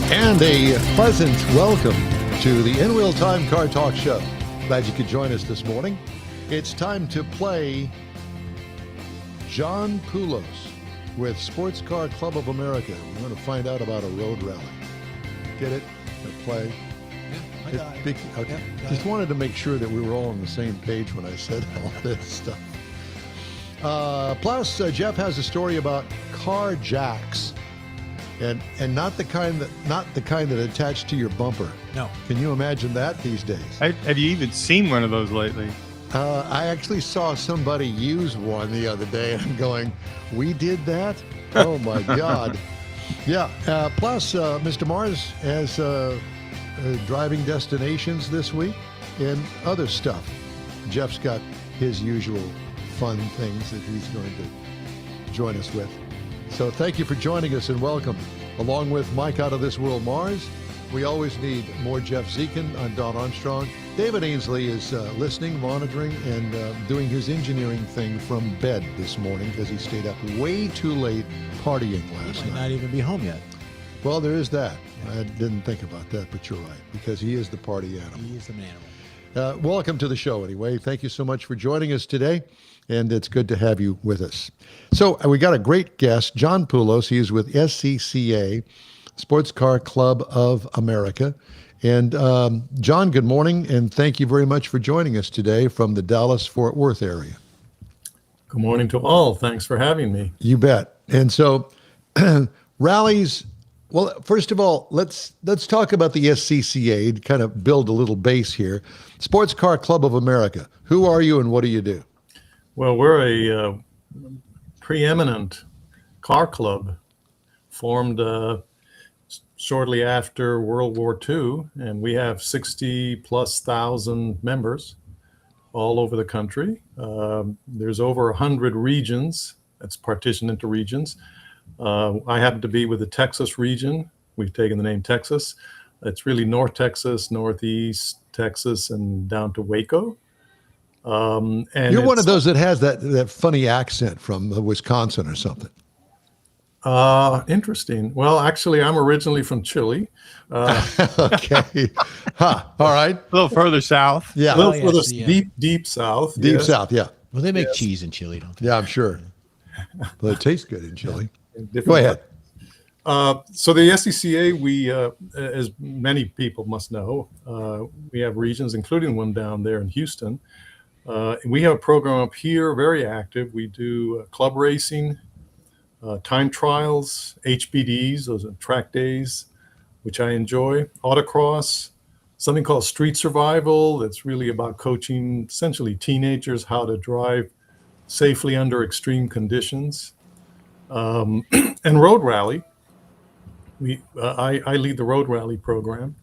And a pleasant welcome to the In Real Time Car Talk Show. Glad you could join us this morning. It's time to play John Poulos with Sports Car Club of America. We're going to find out about a road rally. Get it? Play? Yeah, I got it. Okay. Yeah, Just wanted to make sure that we were all on the same page when I said all this stuff. Plus, Jeff has a story about car jacks. And not the kind that attach to your bumper. No. Can you imagine that these days? Have you even seen one of those lately? I actually saw somebody use one the other day, and I'm going, we did that? Oh, my God. Yeah. Plus, Mr. Mars has driving destinations this week and other stuff. Jeff's got his usual fun things that he's going to join us with. So thank you for joining us and welcome. Along with Mike Out of This World Mars, we always need more Jeff Zekin. I'm Don Armstrong. David Ainsley is listening, monitoring, and doing his engineering thing from bed this morning because he stayed up way too late partying last He might night. not even be home yet. Well, there is that. I didn't think about that, but you're right, because he is the party animal. He is an animal. Welcome to the show anyway. Thank you so much for joining us today, and it's good to have you with us. So we got a great guest, John Poulos. He is with SCCA, Sports Car Club of America. And John, good morning, and thank you very much for joining us today from the Dallas-Fort Worth area. Good morning to all. Thanks for having me. You bet. And so rallies, well, first of all, let's talk about the SCCA to kind of build a little base here. Sports Car Club of America. Who are you and what do you do? Well, we're a preeminent car club formed shortly after World War II, and we have 60+ thousand members all over the country. There's over 100 regions. That's partitioned into regions. I happen to be with the Texas region. We've taken the name Texas. It's really North Texas, Northeast Texas, and down to Waco. And you're one of those that has that funny accent from Wisconsin or something. Interesting. Well, actually, I'm originally from Chile. Okay. All right. A little further south. Yeah. A little yes, further yeah. deep south. Deep yes. South, yeah. Well, they make cheese in Chile, don't they? Yeah, I'm sure. Well, it tastes good in Chile. Different- Go ahead. So the SCCA, we, as many people must know, we have regions, including one down there in Houston. We have a program up here, very active. We do club racing, time trials, HBDs, those are track days, which I enjoy, autocross, something called street survival. That's really about coaching essentially teenagers how to drive safely under extreme conditions, and road rally. I lead the road rally program.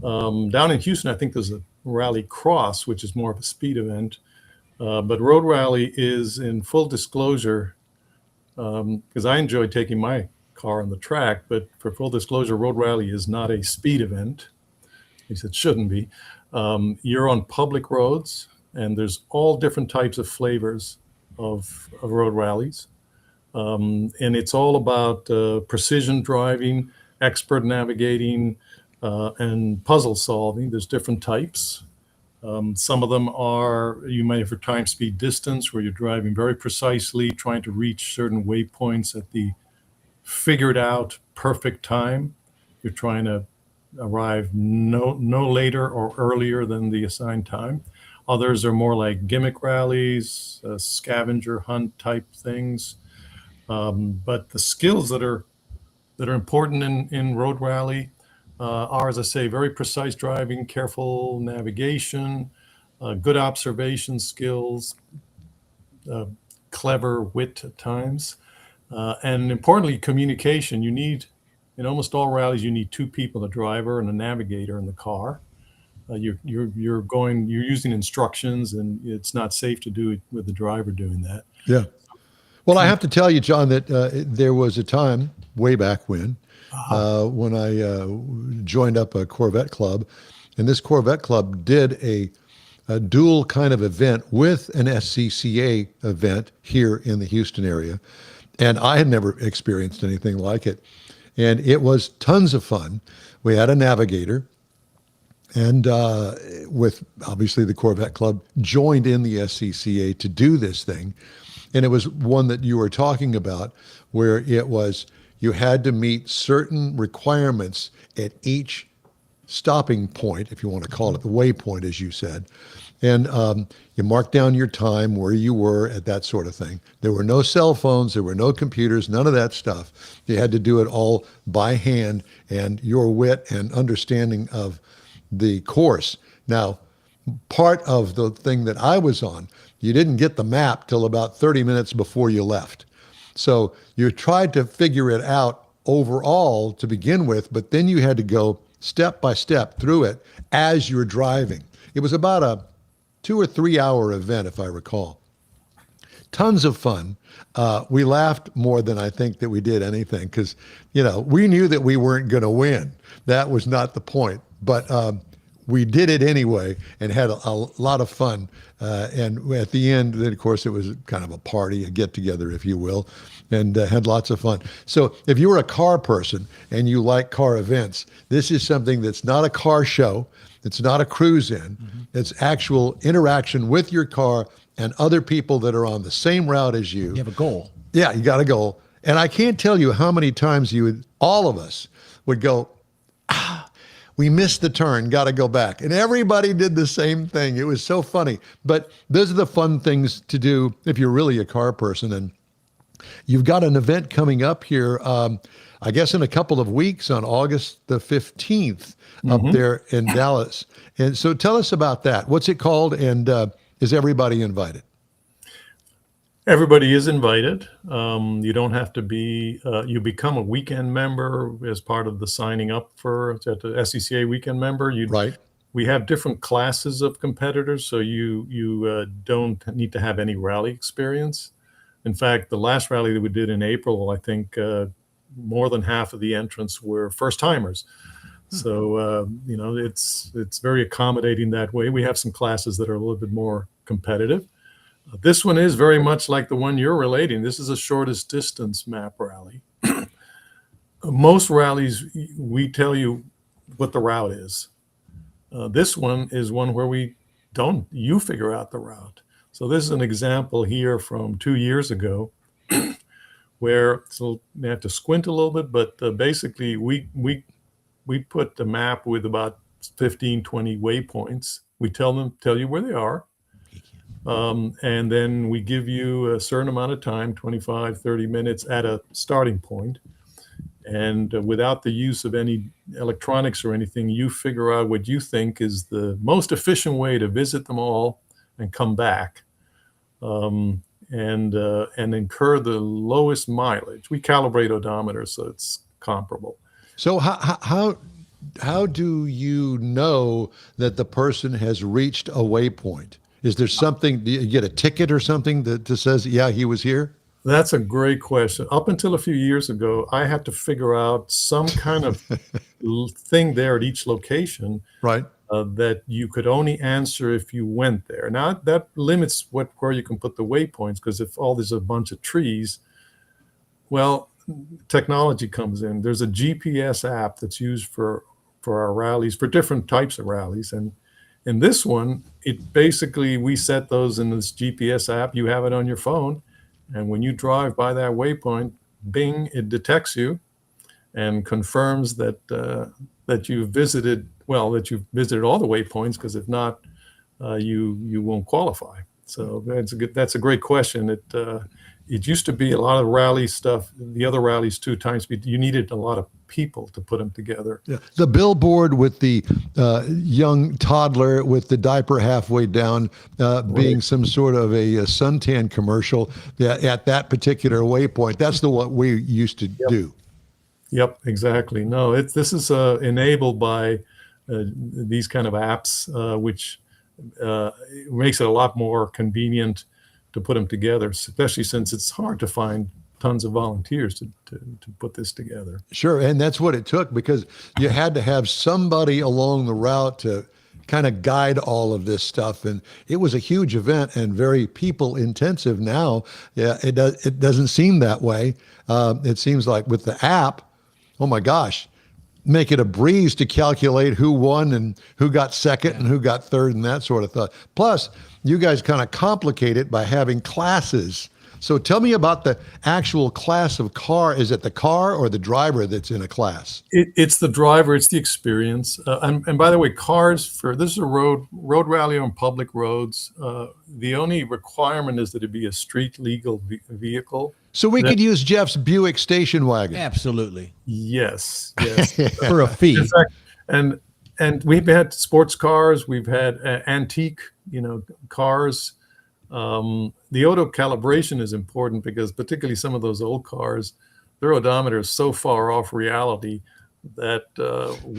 Down in Houston, I think there's a rally cross, which is more of a speed event. But road rally is, in full disclosure, because I enjoy taking my car on the track, but for full disclosure, road rally is not a speed event. At least it shouldn't be. You're on public roads, and there's all different types of flavors of road rallies. And it's all about precision driving, expert navigating, and puzzle solving. There's different types. Some of them are, you might have for time, speed, distance, where you're driving very precisely, trying to reach certain waypoints at the figured out perfect time. You're trying to arrive no later or earlier than the assigned time. Others are more like gimmick rallies, scavenger hunt type things. But the skills that are important in road rally are, as I say, very precise driving, careful navigation, good observation skills, clever wit at times, and importantly, communication. You need, in almost all rallies, you need two people, a driver and a navigator in the car. You're using instructions, and it's not safe to do it with the driver doing that. Yeah. Well, I have to tell you, John, that there was a time way back when I joined up a Corvette club, and this Corvette club did a dual kind of event with an SCCA event here in the Houston area. And I had never experienced anything like it. And it was tons of fun. We had a navigator, and with obviously the Corvette Club joined in the SCCA to do this thing. And it was one that you were talking about where it was you had to meet certain requirements at each stopping point, if you want to call it the waypoint, as you said. And you marked down your time, where you were at that sort of thing. There were no cell phones, there were no computers, none of that stuff. You had to do it all by hand, and your wit and understanding of the course. Now, part of the thing that I was on, you didn't get the map till about 30 minutes before you left. So you tried to figure it out overall to begin with, but then you had to go step by step through it as you're driving. It was about a 2 or 3 hour event, if I recall. Tons of fun. We laughed more than I think that we did anything because, we knew that we weren't going to win. That was not the point. But we did it anyway and had a lot of fun. And at the end, then, of course, it was kind of a party, a get-together, if you will, and had lots of fun. So if you're a car person and you like car events, this is something that's not a car show. It's not a cruise-in. Mm-hmm. It's actual interaction with your car and other people that are on the same route as you. You have a goal. Yeah, you got a goal. And I can't tell you how many times all of us would go, we missed the turn, got to go back. And everybody did the same thing. It was so funny. But those are the fun things to do if you're really a car person. And you've got an event coming up here, I guess in a couple of weeks on August the 15th up there in Dallas. And so tell us about that. What's it called? And is everybody invited? Everybody is invited. You don't have to be, you become a weekend member as part of the signing up for the SCCA weekend member. Right. We have different classes of competitors, so you don't need to have any rally experience. In fact, the last rally that we did in April, I think more than half of the entrants were first timers. So, it's very accommodating that way. We have some classes that are a little bit more competitive. This one is very much like the one you're relating. This is a shortest distance map rally. Most rallies, we tell you what the route is. This one is one where you figure out the route. So this is an example here from 2 years ago where, so you have to squint a little bit, but basically we put the map with about 15, 20 waypoints. We tell you where they are. And then we give you a certain amount of time, 25, 30 minutes at a starting point. And without the use of any electronics or anything, you figure out what you think is the most efficient way to visit them all and come back and incur the lowest mileage. We calibrate odometers, so it's comparable. So how do you know that the person has reached a waypoint? Is there something, do you get a ticket or something that says, yeah, he was here? That's a great question. Up until a few years ago, I had to figure out some kind of thing there at each location, right? That you could only answer if you went there. Now, that limits where you can put the waypoints, because if there's a bunch of trees, well, technology comes in. There's a GPS app that's used for our rallies, for different types of rallies. And in this one, we set those in this GPS app. You have it on your phone. And when you drive by that waypoint, bing, it detects you and confirms that you've visited all the waypoints, because if not, you won't qualify. So that's a great question. It used to be a lot of rally stuff. The other rallies, 2 times speed, you needed a lot of people to put them together. Yeah. The billboard with the young toddler with the diaper halfway down being some sort of a suntan commercial at that particular waypoint. That's what we used to do. Yep, exactly. No, this is enabled by these kind of apps, which makes it a lot more convenient to put them together, especially since it's hard to find tons of volunteers to put this together. Sure, and that's what it took, because you had to have somebody along the route to kind of guide all of this stuff, and it was a huge event and very people intensive. Now, it doesn't seem that way. It seems like with the app, Oh my gosh. Make it a breeze to calculate who won and who got second and who got third and that sort of thing. Plus, you guys kind of complicate it by having classes. So tell me about the actual class of car. Is it the car or the driver that's in a class? It's the driver. It's the experience. And by the way, this is a road rally on public roads. The only requirement is that it be a street legal vehicle. So we could use Jeff's Buick station wagon. Absolutely. Yes. For a fee. In fact, and we've had sports cars. We've had antique, cars. The auto calibration is important because particularly some of those old cars, their odometer is so far off reality that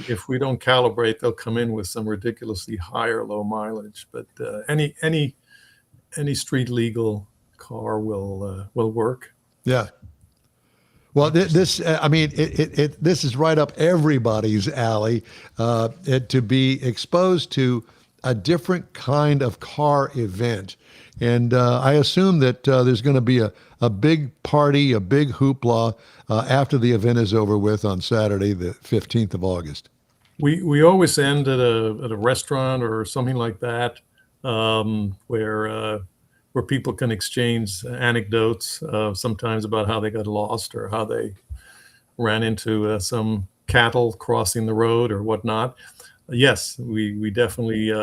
if we don't calibrate, they'll come in with some ridiculously high or low mileage. But any street legal car will work. Yeah. Well, this is right up everybody's alley to be exposed to a different kind of car event. And I assume that there's going to be a big party, a big hoopla after the event is over with on Saturday, the 15th of August. We always end at a restaurant or something like that, where people can exchange anecdotes, sometimes about how they got lost or how they ran into some cattle crossing the road or whatnot. Yes, we definitely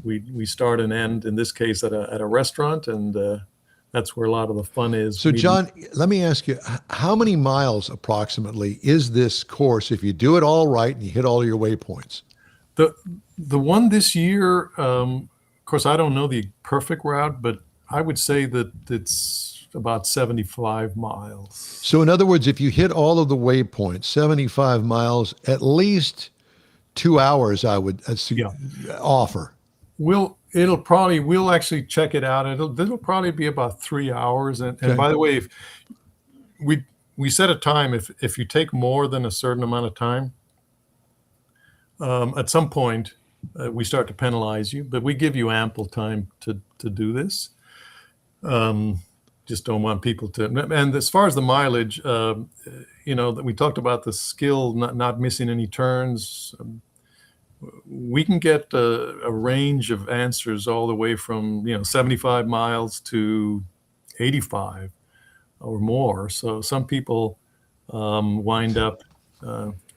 we start and end in this case at a restaurant, and that's where a lot of the fun is. So, John, let me ask you, how many miles approximately is this course if you do it all right and you hit all your waypoints? The one this year, of course, I don't know the perfect route, but I would say that it's about 75 miles. So, in other words, if you hit all of the waypoints, 75 miles, at least 2 hours, I would offer. We'll actually check it out. It'll probably be about 3 hours. And by the way, if we set a time, if you take more than a certain amount of time, at some point we start to penalize you, but we give you ample time to do this. Just don't want people to. And as far as the mileage, that we talked about the skill, not missing any turns. We can get a range of answers all the way from 75 miles to 85 or more. So some people wind up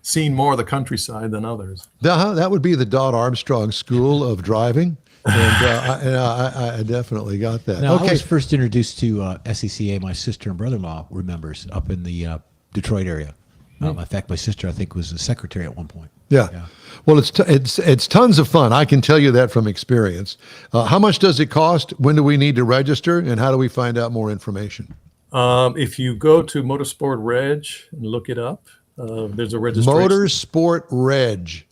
seeing more of the countryside than others. That would be the Dot Armstrong School of Driving. And I definitely got that. Now, I was first introduced to SCCA. My sister and brother-in-law were members up in the Detroit area. In fact, my sister, I think, was the secretary at one point. Yeah. Well, it's tons of fun. I can tell you that from experience. How much does it cost? When do we need to register? And how do we find out more information? If you go to Motorsport Reg and look it up, there's a registration. Motorsport Reg.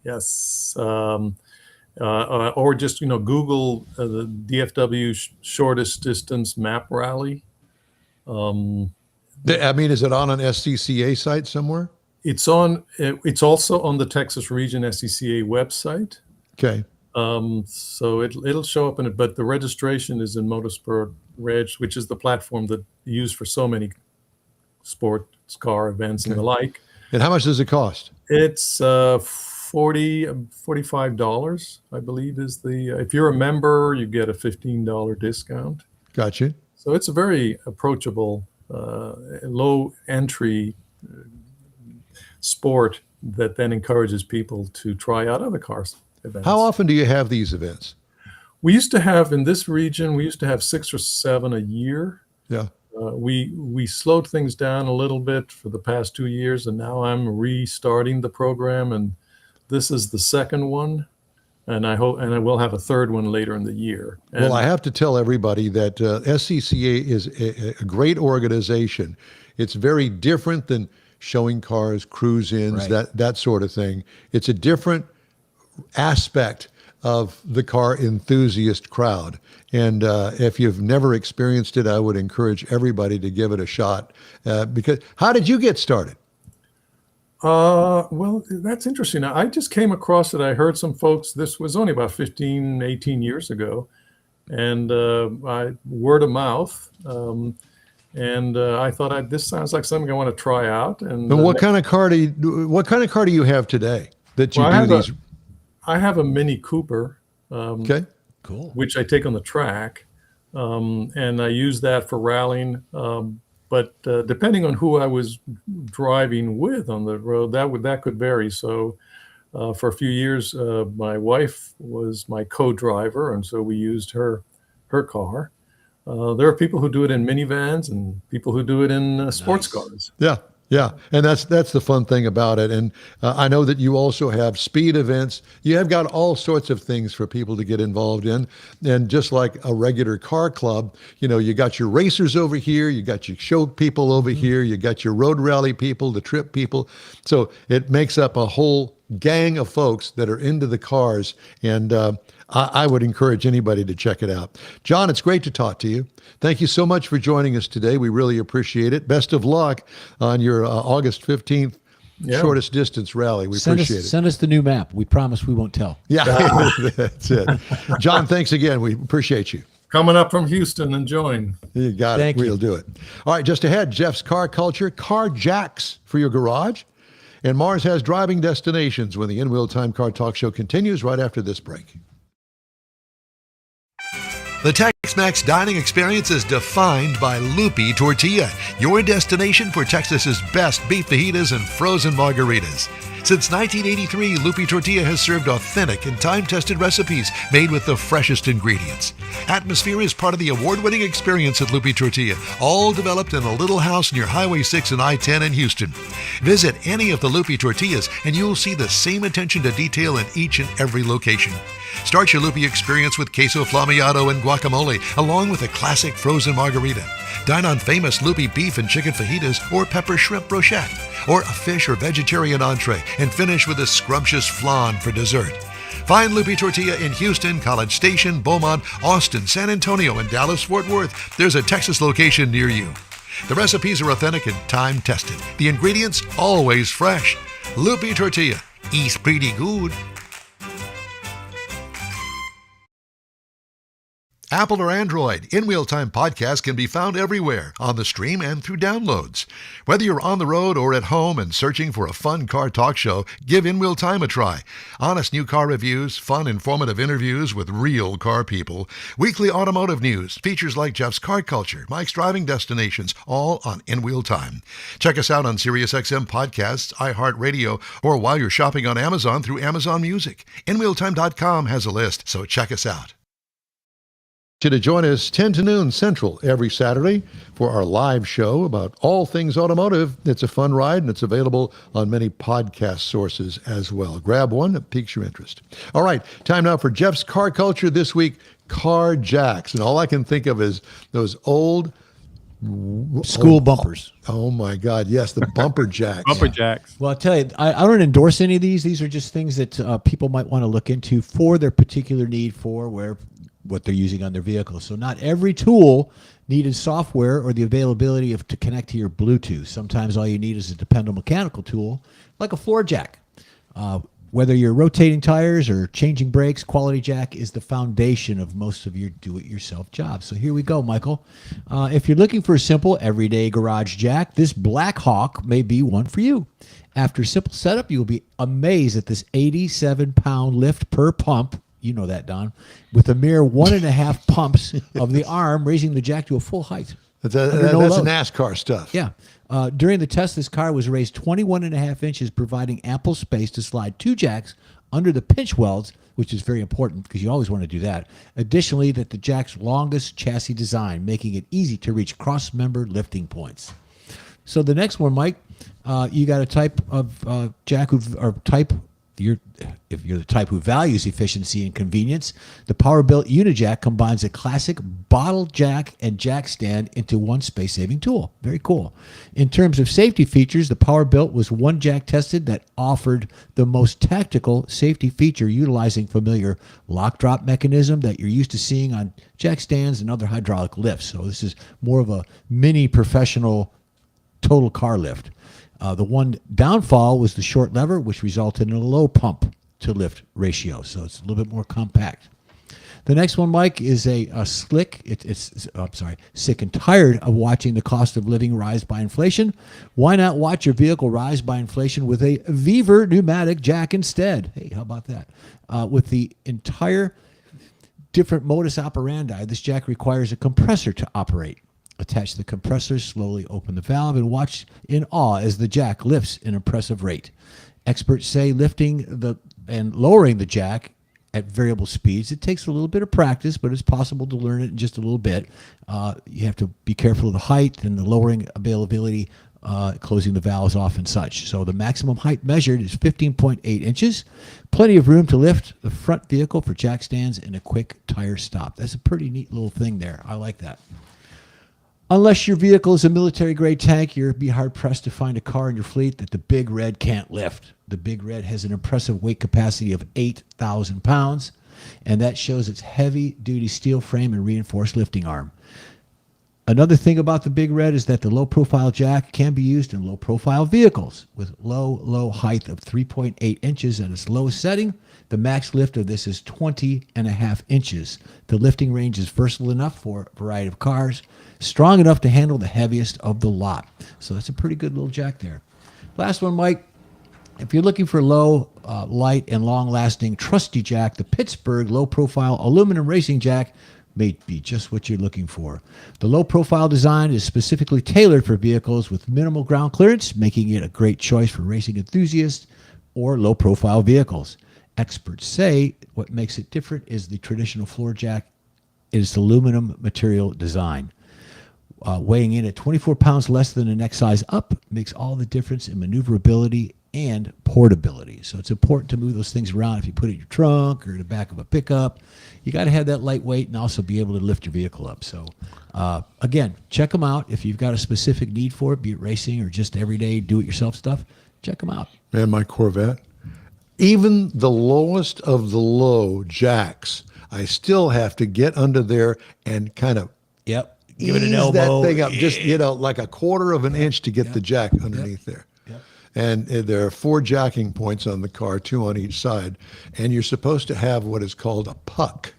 Yes. Or just Google the DFW shortest distance map rally. Is it on an SCCA site somewhere? It's also on the Texas Region SCCA website. Okay. So it'll show up in it, but the registration is in Motorsport Reg, which is the platform that you use for so many sports car events and the like. And how much does it cost? It's $45, I believe, is if you're a member, you get a $15 discount. Gotcha. So it's a very approachable, low entry sport that then encourages people to try out other cars events. How often do you have these events? We used to have, in this region, 6 or 7 a year. Yeah. We slowed things down a little bit for the past 2 years, and now I'm restarting the program, and this is the second one, and I will have a third one later in the year. Well, I have to tell everybody that SCCA is a great organization. It's very different than showing cars, cruise-ins, right, that sort of thing. It's a different aspect of the car enthusiast crowd. And if you've never experienced it, I would encourage everybody to give it a shot. Because how did you get started? Well, that's interesting. I just came across it. I heard some folks, this was only about 15, 18 years ago, and word of mouth. And I thought, this sounds like something I want to try out. And And what kind of car do you have today that you well, do these? I have a Mini Cooper, Okay. Cool. which I take on the track, and I use that for rallying. But depending on who I was driving with on the road, that could vary. So for a few years, my wife was my co-driver, and so we used her car. There are people who do it in minivans and people who do it in sports Nice. cars. Yeah. Yeah. And that's the fun thing about it. And I know that you also have speed events. You have got all sorts of things for people to get involved in. And just like a regular car club, you got your racers over here, you got your show people over here, you got your road rally people, the trip people. So it makes up a whole gang of folks that are into the cars. And I would encourage anybody to check it out. John, it's great to talk to you. Thank you so much for joining us today. We really appreciate it. Best of luck on your August 15th shortest distance rally. We appreciate it. Send us the new map. We promise we won't tell. Yeah, that's it. John, thanks again. We appreciate you. Coming up from Houston and join. You got it. Thank you. We'll do it. All right, just ahead, Jeff's Car Culture, car jacks for your garage. And Mars has driving destinations when the In Wheel Time Car Talk Show continues right after this break. The Tex-Mex dining experience is defined by Lupi Tortilla, your destination for Texas's best beef fajitas and frozen margaritas. Since 1983, Lupi Tortilla has served authentic and time-tested recipes made with the freshest ingredients. Atmosphere is part of the award-winning experience at Lupi Tortilla, all developed in a little house near Highway 6 and I-10 in Houston. Visit any of the Lupi Tortillas and you'll see the same attention to detail in each and every location. Start your Lupi experience with queso flammeado and guacamole, along with a classic frozen margarita. Dine on famous Lupi beef and chicken fajitas or pepper shrimp brochette, or a fish or vegetarian entree, and finish with a scrumptious flan for dessert. Find Lupi Tortilla in Houston, College Station, Beaumont, Austin, San Antonio, and Dallas-Fort Worth. There's a Texas location near you. The recipes are authentic and time-tested. The ingredients always fresh. Lupi Tortilla. Eats pretty good. Apple or Android, In Wheel Time podcast can be found everywhere, on the stream and through downloads. Whether you're on the road or at home and searching for a fun car talk show, give In Wheel Time a try. Honest new car reviews, fun, informative interviews with real car people, weekly automotive news, features like Jeff's Car Culture, Mike's Driving Destinations, all on In Wheel Time. Check us out on SiriusXM Podcasts, iHeartRadio, or while you're shopping on Amazon through Amazon Music. InWheelTime.com has a list, so check us out. You to join us 10 to noon Central every Saturday for our live show about all things automotive. It's a fun ride, and it's available on many podcast sources as well. Grab one that piques your interest. All right, time now for Jeff's Car Culture this week, car jacks. And all I can think of is those old School bumpers. Oh my God, yes, the bumper jacks. Bumper jacks. Well, I'll tell you, I don't endorse any of these. These are just things that people might want to look into for their particular need for what they're using on their vehicle. So not every tool needed software or the availability to connect to your Bluetooth. Sometimes all you need is a dependable mechanical tool like a floor jack. Whether you're rotating tires or changing brakes, Quality Jack is the foundation of most of your do-it-yourself jobs. So here we go, Michael. If you're looking for a simple, everyday garage jack, this Black Hawk may be one for you. After simple setup, you'll be amazed at this 87-pound lift per pump. You know that, Don. With a mere 1.5 pumps of the arm, raising the jack to a full height. That's no load. NASCAR stuff. Yeah. During the test, this car was raised 21.5 inches, providing ample space to slide 2 jacks under the pinch welds, which is very important because you always want to do that. Additionally, that the jack's longest chassis design, making it easy to reach cross-member lifting points. So the next one, Mike, you got a type of jack if you're the type who values efficiency and convenience, the Power-Built Unijack combines a classic bottle jack and jack stand into one space-saving tool. Very cool. In terms of safety features, the Power-Built was one jack tested that offered the most tactical safety feature, utilizing familiar lock-drop mechanism that you're used to seeing on jack stands and other hydraulic lifts. So this is more of a mini professional total car lift. The one downfall was the short lever, which resulted in a low pump to lift ratio. So it's a little bit more compact. The next one, Mike, is a slick. I'm sorry, sick and tired of watching the cost of living rise by inflation. Why not watch your vehicle rise by inflation with a Viver pneumatic jack instead? Hey, how about that? With the entire different modus operandi, this jack requires a compressor to operate. Attach the compressor, slowly open the valve, and watch in awe as the jack lifts an impressive rate. Experts say lifting and lowering the jack at variable speeds, it takes a little bit of practice, but it's possible to learn it in just a little bit. You have to be careful of the height and the lowering availability, closing the valves off and such. So the maximum height measured is 15.8 inches. Plenty of room to lift the front vehicle for jack stands and a quick tire stop. That's a pretty neat little thing there. I like that. Unless your vehicle is a military-grade tank, you'll be hard-pressed to find a car in your fleet that the Big Red can't lift. The Big Red has an impressive weight capacity of 8,000 pounds, and that shows its heavy-duty steel frame and reinforced lifting arm. Another thing about the Big Red is that the low-profile jack can be used in low-profile vehicles. With low height of 3.8 inches at its lowest setting, the max lift of this is 20.5 inches. The lifting range is versatile enough for a variety of cars, strong enough to handle the heaviest of the lot. So that's a pretty good little jack there. Last one, Mike. If you're looking for low, light, and long-lasting trusty jack, the Pittsburgh low-profile aluminum racing jack may be just what you're looking for. The low-profile design is specifically tailored for vehicles with minimal ground clearance, making it a great choice for racing enthusiasts or low-profile vehicles. Experts say what makes it different is the traditional floor jack is aluminum material design. Weighing in at 24 pounds less than the next size up makes all the difference in maneuverability and portability. So it's important to move those things around. If you put it in your trunk or the back of a pickup, you got to have that lightweight and also be able to lift your vehicle up. So again, check them out. If you've got a specific need for it, be it racing or just everyday do-it-yourself stuff, check them out. Man, my Corvette, even the lowest of the low jacks, I still have to get under there and kind of Yep. Give it an ease elbow. that thing up, just like a quarter of an inch to get the jack underneath there. Yep. And there are 4 jacking points on the car, 2 on each side, and you're supposed to have what is called a puck,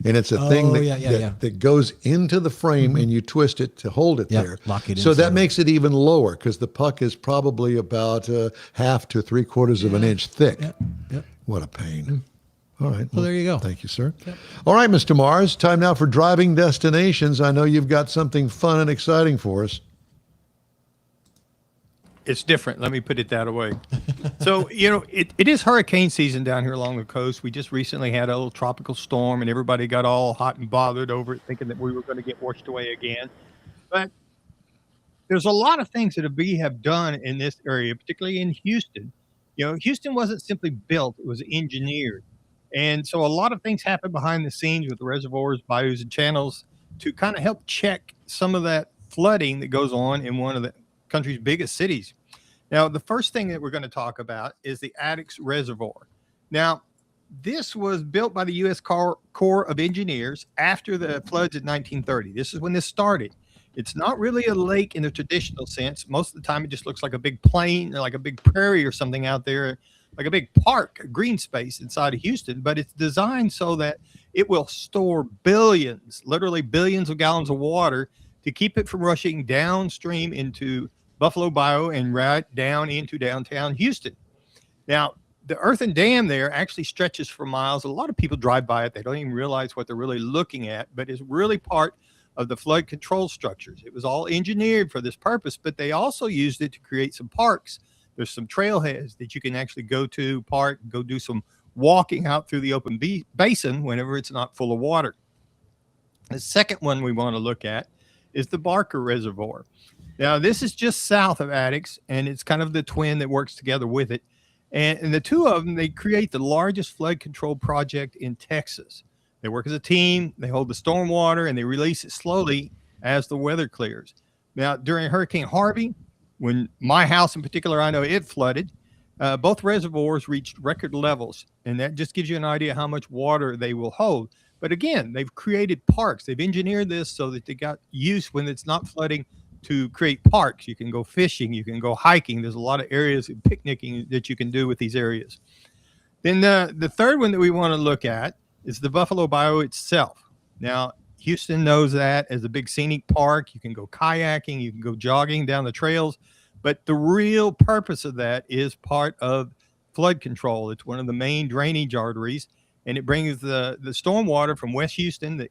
and it's a thing that goes into the frame, and you twist it to hold it there. Lock it in. So that makes it even lower because the puck is probably about half to 3/4 of an inch thick. Yep. What a pain. All right. Well, there you go. Thank you, sir. Yep. All right, Mr. Mars, time now for driving destinations. I know you've got something fun and exciting for us. It's different. Let me put it that way. So, it is hurricane season down here along the coast. We just recently had a little tropical storm, and everybody got all hot and bothered over it, thinking that we were going to get washed away again. But there's a lot of things that we have done in this area, particularly in Houston. Houston wasn't simply built, it was engineered. And so a lot of things happen behind the scenes with the reservoirs, bayous, and channels to kind of help check some of that flooding that goes on in one of the country's biggest cities. Now, the first thing that we're going to talk about is the Addicks Reservoir. Now, this was built by the U.S. Corps of Engineers after the floods in 1930. This is when this started. It's not really a lake in the traditional sense. Most of the time, it just looks like a big plain, or like a big prairie or something out there, like a big park, a green space inside of Houston. But it's designed so that it will store billions, literally billions of gallons of water to keep it from rushing downstream into Buffalo Bayou and right down into downtown Houston. Now, the earthen dam there actually stretches for miles. A lot of people drive by it. They don't even realize what they're really looking at, but it's really part of the flood control structures. It was all engineered for this purpose, but they also used it to create some parks. There's some trailheads that you can actually go to, park, go do some walking out through the open basin whenever it's not full of water. The second one we want to look at is the Barker Reservoir. Now, this is just south of Addicks, and it's kind of the twin that works together with it. And the two of them, they create the largest flood control project in Texas. They work as a team, they hold the storm water, and they release it slowly as the weather clears. Now, during Hurricane Harvey, when my house in particular, I know it flooded, both reservoirs reached record levels, and that just gives you an idea how much water they will hold. But again, they've created parks. They've engineered this so that they got use when it's not flooding to create parks. You can go fishing, you can go hiking. There's a lot of areas of picnicking that you can do with these areas. Then the third one that we want to look at is the Buffalo Bayou itself. Now, Houston knows that as a big scenic park. You can go kayaking, you can go jogging down the trails, but the real purpose of that is part of flood control. It's one of the main drainage arteries, and it brings the storm water from West Houston that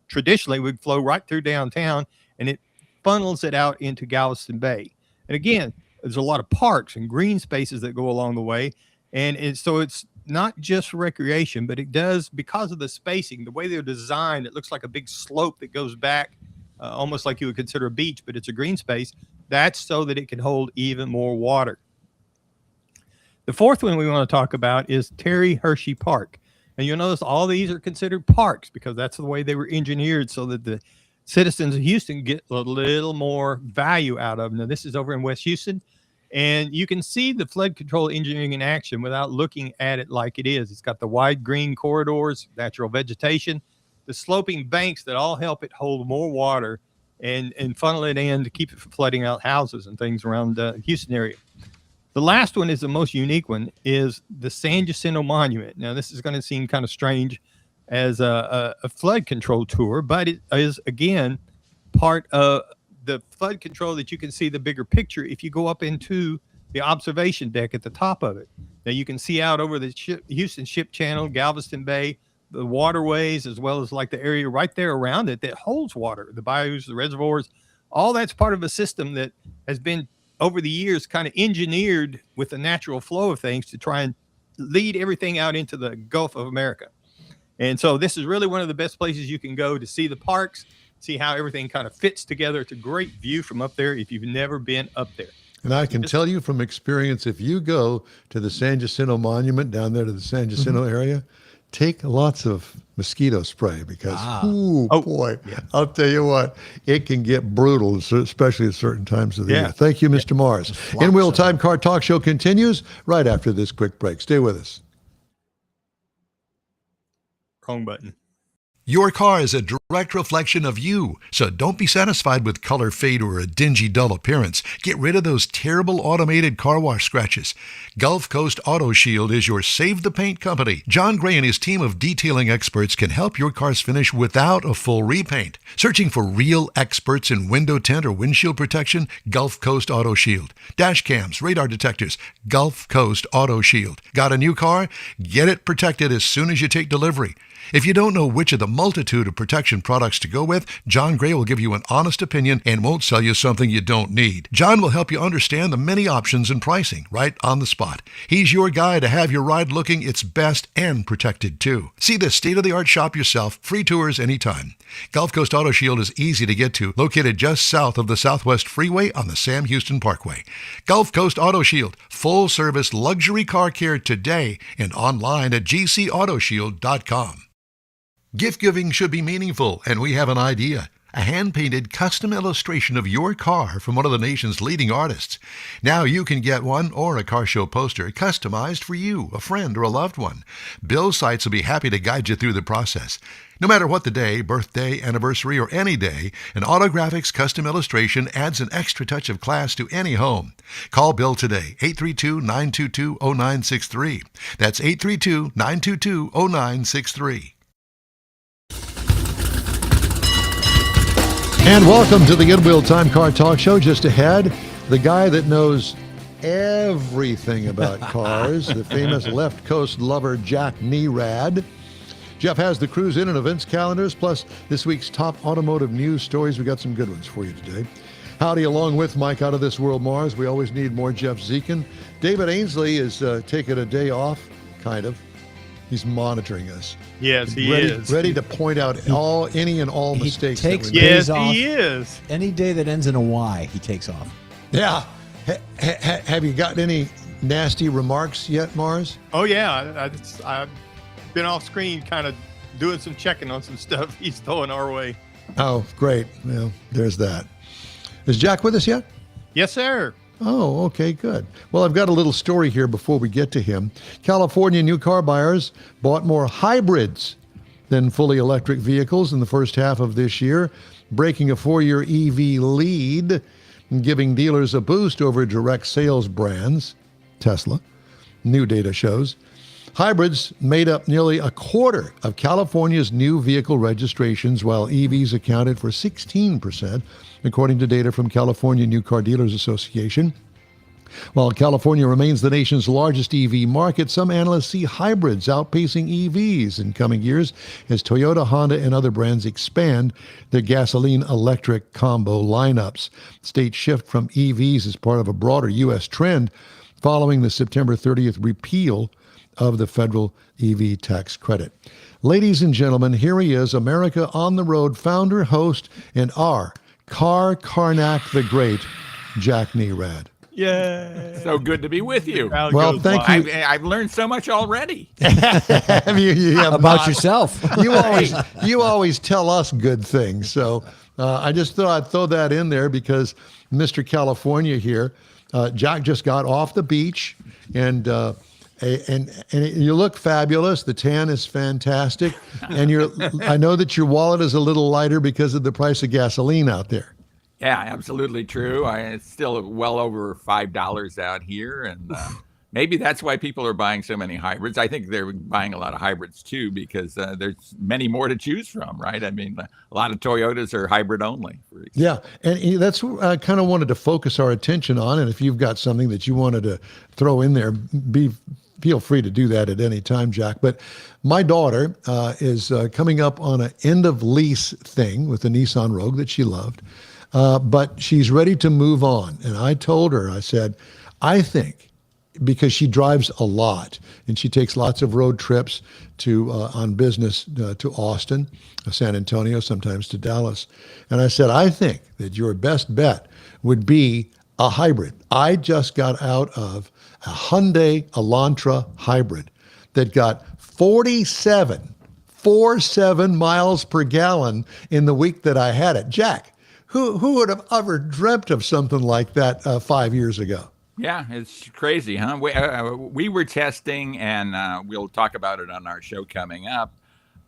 traditionally would flow right through downtown, and it funnels it out into Galveston Bay. And again, there's a lot of parks and green spaces that go along the way, and so it's not just for recreation, but it does, because of the spacing, the way they're designed, it looks like a big slope that goes back, almost like you would consider a beach, but it's a green space. That's so that it can hold even more water. The fourth one we want to talk about is Terry Hershey Park. And you'll notice all these are considered parks because that's the way they were engineered, so that the citizens of Houston get a little more value out of them. Now, this is over in West Houston, and you can see the flood control engineering in action without looking at it like it is. It's got the wide green corridors, natural vegetation, the sloping banks that all help it hold more water and funnel it in to keep it from flooding out houses and things around the Houston area. The last one is the most unique one, is the San Jacinto Monument. Now, this is going to seem kind of strange as a flood control tour, but it is, again, part of the flood control that you can see the bigger picture if you go up into the observation deck at the top of it. Now, you can see out over the Houston Ship Channel, Galveston Bay, the waterways, as well as like the area right there around it that holds water, the bayous, the reservoirs. All that's part of a system that has been, over the years, kind of engineered with the natural flow of things to try and lead everything out into the Gulf of America. And so this is really one of the best places you can go to see the parks, see how everything kind of fits together. It's a great view from up there if you've never been up there. And I can tell you from experience, if you go to the San Jacinto Monument down there to the San Jacinto area, take lots of mosquito spray because, boy, yeah. I'll tell you what, it can get brutal, especially at certain times of the year. Thank you, Mr. Mars. In Wheel Time Car Talk Show continues right after this quick break. Stay with us. Wrong button. Your car is a direct reflection of you, so don't be satisfied with color fade or a dingy, dull appearance. Get rid of those terrible automated car wash scratches. Gulf Coast Auto Shield is your Save the Paint company. John Gray and his team of detailing experts can help your cars finish without a full repaint. Searching for real experts in window tint or windshield protection? Gulf Coast Auto Shield. Dash cams, radar detectors, Gulf Coast Auto Shield. Got a new car? Get it protected as soon as you take delivery. If you don't know which of the multitude of protection products to go with, John Gray will give you an honest opinion and won't sell you something you don't need. John will help you understand the many options and pricing right on the spot. He's your guy to have your ride looking its best and protected too. See the state-of-the-art shop yourself. Free tours anytime. Gulf Coast Auto Shield is easy to get to, located just south of the Southwest Freeway on the Sam Houston Parkway. Gulf Coast Auto Shield, full-service luxury car care today and online at gcautoshield.com. Gift giving should be meaningful, and we have an idea. A hand-painted custom illustration of your car from one of the nation's leading artists. Now you can get one or a car show poster customized for you, a friend, or a loved one. Bill Seitz will be happy to guide you through the process. No matter what the day, birthday, anniversary, or any day, an Autographics custom illustration adds an extra touch of class to any home. Call Bill today, 832-922-0963. That's 832-922-0963. And welcome to the In Wheel Time Car Talk Show. Just ahead, the guy that knows everything about cars, the famous left coast lover, Jack Nerad. Jeff has the cruise in and events calendars, plus this week's top automotive news stories. We got some good ones for you today. Howdy, along with Mike Out of This World Mars. We always need more Jeff Zekin. David Ainsley is taking a day off, kind of. He's monitoring us. Yes, he is. Ready to point out any and all mistakes. He takes that we days make. off. He is. Any day that ends in a Y, he takes off. Yeah. Have you gotten any nasty remarks yet, Mars? Oh, yeah. I've been off screen kind of doing some checking on some stuff he's throwing our way. Oh, great. Well, there's that. Is Jack with us yet? Yes, sir. Oh, okay, good. Well, I've got a little story here before we get to him. California new car buyers bought more hybrids than fully electric vehicles in the first half of this year, breaking a 4-year EV lead and giving dealers a boost over direct sales brands, Tesla, new data shows. Hybrids made up nearly a quarter of California's new vehicle registrations, while EVs accounted for 16%, according to data from California New Car Dealers Association. While California remains the nation's largest EV market, some analysts see hybrids outpacing EVs in coming years as Toyota, Honda, and other brands expand their gasoline-electric combo lineups. States shift from EVs as part of a broader U.S. trend following the September 30th repeal of the federal EV tax credit. Ladies and gentlemen, here he is, America on the Road founder, host, and our Karnak the Great, Jack Nerad. Yeah. So good to be with you. Well, thank you. I've learned so much already. you have About not. yourself. You always tell us good things. So I just thought I'd throw that in there because Mr. California here, Jack just got off the beach and you look fabulous. The tan is fantastic, and I know that your wallet is a little lighter because of the price of gasoline out there. Yeah, absolutely true. It's still well over $5 out here, and maybe that's why people are buying so many hybrids. I think they're buying a lot of hybrids too because there's many more to choose from, right? I mean, a lot of Toyotas are hybrid only. Yeah, and that's what I kind of wanted to focus our attention on. And if you've got something that you wanted to throw in there, feel free to do that at any time, Jack. But my daughter is coming up on an end of lease thing with the Nissan Rogue that she loved. But she's ready to move on. And I told her, I said, I think, because she drives a lot and she takes lots of road trips on business to Austin, San Antonio, sometimes to Dallas. And I said, I think that your best bet would be a hybrid. I just got out of a Hyundai Elantra hybrid that got 47 miles per gallon in the week that I had it. Jack, who would have ever dreamt of something like that 5 years ago? Yeah, it's crazy, huh? We were testing, and we'll talk about it on our show coming up,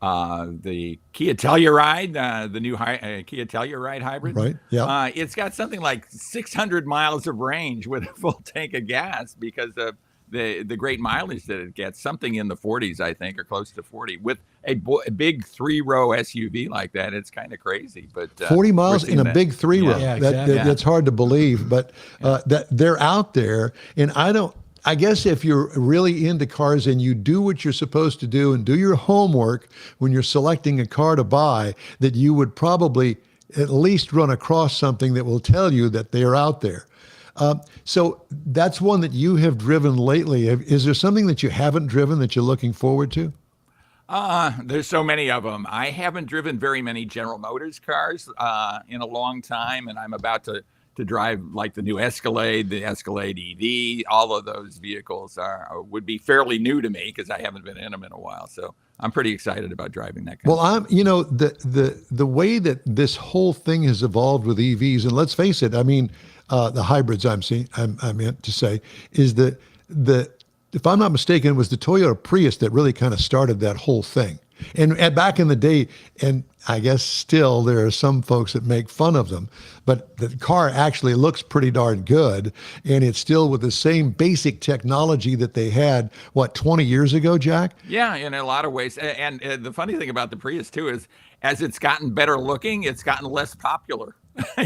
the Kia Telluride, the new Kia Telluride hybrid. Right, yeah. It's got something like 600 miles of range with a full tank of gas because of the great mileage that it gets, something in the 40s, I think, or close to 40, with a big 3-row SUV like that. It's kind of crazy, but 40 miles in a big 3-row. Yeah, exactly. That's hard to believe, but that they're out there. And I guess if you're really into cars and you do what you're supposed to do and do your homework when you're selecting a car to buy, that you would probably at least run across something that will tell you that they're out there. So that's one that you have driven lately. Is there something that you haven't driven that you're looking forward to? There's so many of them. I haven't driven very many General Motors cars in a long time, and I'm about to drive like the new Escalade, the Escalade EV. All of those vehicles would be fairly new to me because I haven't been in them in a while. So I'm pretty excited about driving that kind of stuff. The way that this whole thing has evolved with EVs, and let's face it, I mean, the hybrids I meant to say, is that if I'm not mistaken, it was the Toyota Prius that really kind of started that whole thing. And back in the day, and I guess still there are some folks that make fun of them, but the car actually looks pretty darn good, and it's still with the same basic technology that they had, 20 years ago, Jack? Yeah, in a lot of ways. And the funny thing about the Prius, too, is as it's gotten better looking, it's gotten less popular.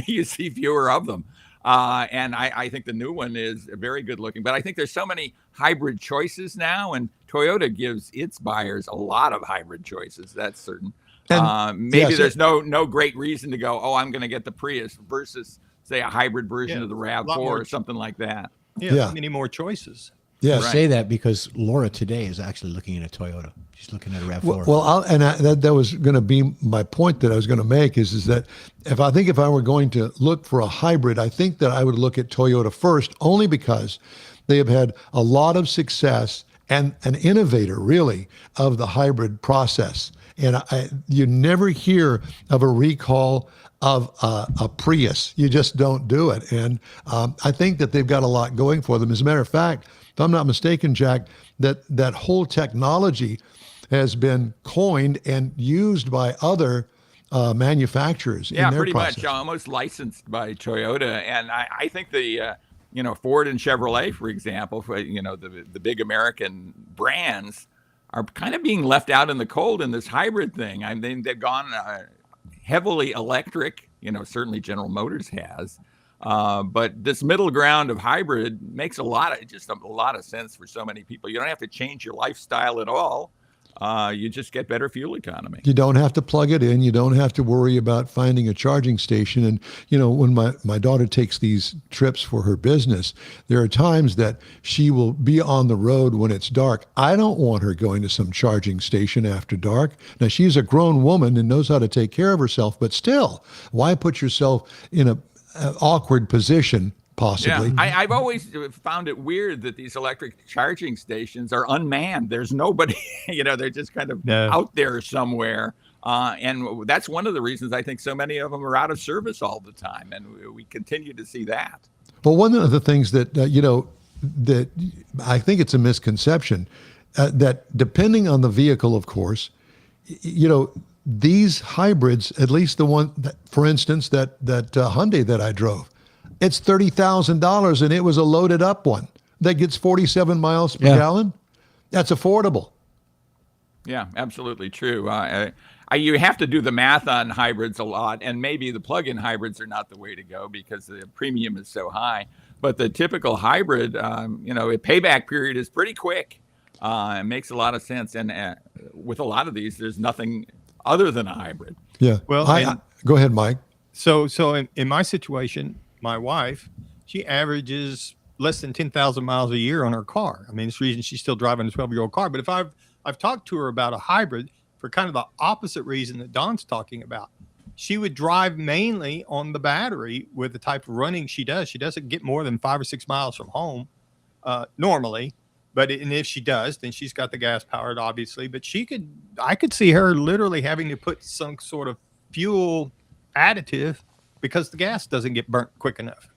You see fewer of them. And I think the new one is very good looking, but I think there's so many hybrid choices now, and Toyota gives its buyers a lot of hybrid choices. That's certain. Maybe there's no great reason to go, I'm going to get the Prius versus say a hybrid version of the RAV4 or something like that. Yeah, many more choices. Yeah, I say that because Laura today is actually looking at a Toyota. She's looking at a RAV4. Well, that was going to be my point that I was going to make is that if I were going to look for a hybrid, I think that I would look at Toyota first, only because they have had a lot of success and an innovator really of the hybrid process. And you never hear of a recall of a Prius. You just don't do it. And I think that they've got a lot going for them. As a matter of fact, if I'm not mistaken, Jack, that whole technology has been coined and used by other manufacturers in their pretty process. much almost licensed by Toyota. And I think the Ford and Chevrolet, for example, the big American brands are kind of being left out in the cold in this hybrid thing. I mean, they've gone heavily electric. Certainly General Motors has. But this middle ground of hybrid makes a lot of sense for so many people. You don't have to change your lifestyle at all. You just get better fuel economy. You don't have to plug it in. You don't have to worry about finding a charging station. And, when my daughter takes these trips for her business, there are times that she will be on the road when it's dark. I don't want her going to some charging station after dark. Now, she's a grown woman and knows how to take care of herself, but still, why put yourself in an awkward position? Possibly. Yeah, I've always found it weird that these electric charging stations are unmanned. There's nobody, they're just kind of out there somewhere. And that's one of the reasons I think so many of them are out of service all the time. And we continue to see that. Well, one of the things that, that I think it's a misconception that depending on the vehicle, of course, these hybrids, at least the one, that, for instance, that Hyundai that I drove, it's $30,000 and it was a loaded up one that gets 47 miles per gallon. That's affordable. Yeah, absolutely true. You have to do the math on hybrids a lot, and maybe the plug-in hybrids are not the way to go because the premium is so high. But the typical hybrid, a payback period is pretty quick. It makes a lot of sense. And with a lot of these, there's nothing other than a hybrid. Yeah. Well, go ahead, Mike. So in my situation, my wife, she averages less than 10,000 miles a year on her car. I mean, it's the reason she's still driving a 12-year-old car. But if I've talked to her about a hybrid for kind of the opposite reason that Don's talking about. She would drive mainly on the battery with the type of running she does. She doesn't get more than 5 or 6 miles from home normally. And if she does, then she's got the gas powered, obviously. But I could see her literally having to put some sort of fuel additive because the gas doesn't get burnt quick enough.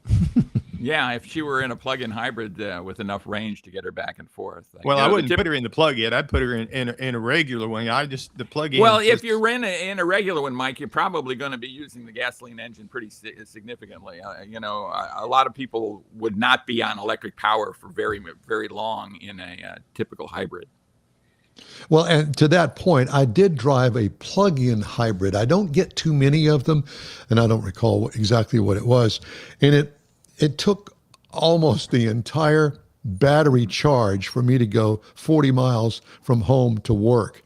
Yeah, if she were in a plug-in hybrid with enough range to get her back and forth. I wouldn't put her in the plug-in. I'd put her in a regular one. The plug-in. Well, if you're in a regular one, Mike, you're probably going to be using the gasoline engine pretty significantly. A lot of people would not be on electric power for very, very long in a typical hybrid. Well, and to that point, I did drive a plug-in hybrid. I don't get too many of them, and I don't recall exactly what it was. And it took almost the entire battery charge for me to go 40 miles from home to work.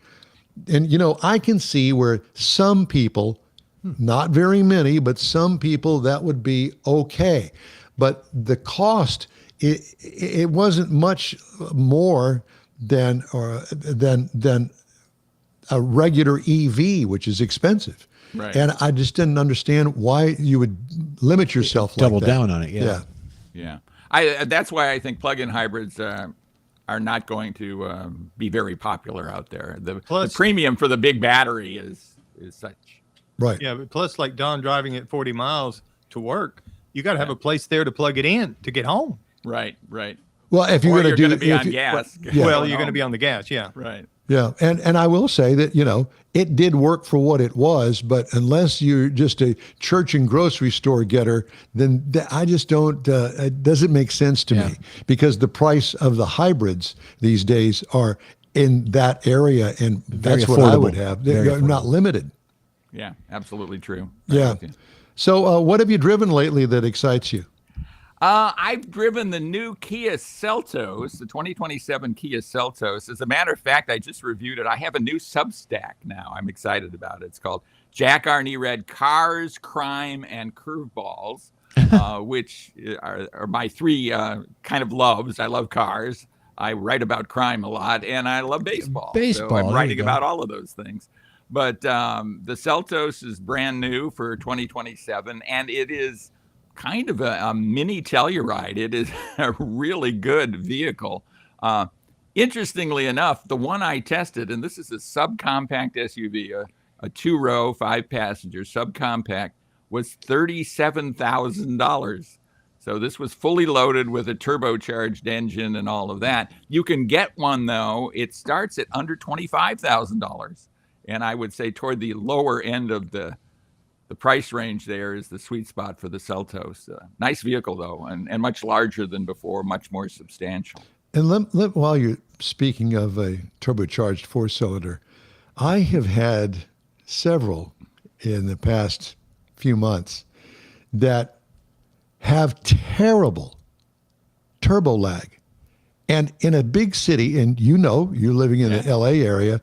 And, I can see where some people, not very many, but some people that would be okay. But the cost, it wasn't much more than a regular EV, which is expensive. Right. And I just didn't understand why you would limit yourself like that. Double down on it, Yeah. That's why I think plug-in hybrids are not going to be very popular out there. The premium for the big battery is such. Right. Yeah, but plus, like Don driving at 40 miles to work, you got to have a place there to plug it in to get home. Right. Well, if you're going to be on gas. Well, you're going to be on the gas, yeah. Right. Yeah, and I will say that, it did work for what it was, but unless you're just a church and grocery store getter, then I just don't, it doesn't make sense to me because the price of the hybrids these days are in that area, and that's what I would have. They're not limited. Yeah, absolutely true. Yeah. So what have you driven lately that excites you? I've driven the new Kia Seltos, the 2027 Kia Seltos. As a matter of fact, I just reviewed it. I have a new Substack now. I'm excited about it. It's called Jack Nerad Cars, Crime, and Curveballs, which are my three kind of loves. I love cars. I write about crime a lot, and I love baseball. So I'm writing about all of those things. But the Seltos is brand new for 2027, and it is kind of a mini Telluride. It is a really good vehicle. Interestingly enough, the one I tested, and this is a subcompact SUV, a 2-row, 5-passenger subcompact, was $37,000. So this was fully loaded with a turbocharged engine and all of that. You can get one, though. It starts at under $25,000. And I would say toward the lower end of the the price range there is the sweet spot for the Seltos. Nice vehicle though, and much larger than before, much more substantial. And while you're speaking of a turbocharged four-cylinder, I have had several in the past few months that have terrible turbo lag. And in a big city, and you're living in the LA area,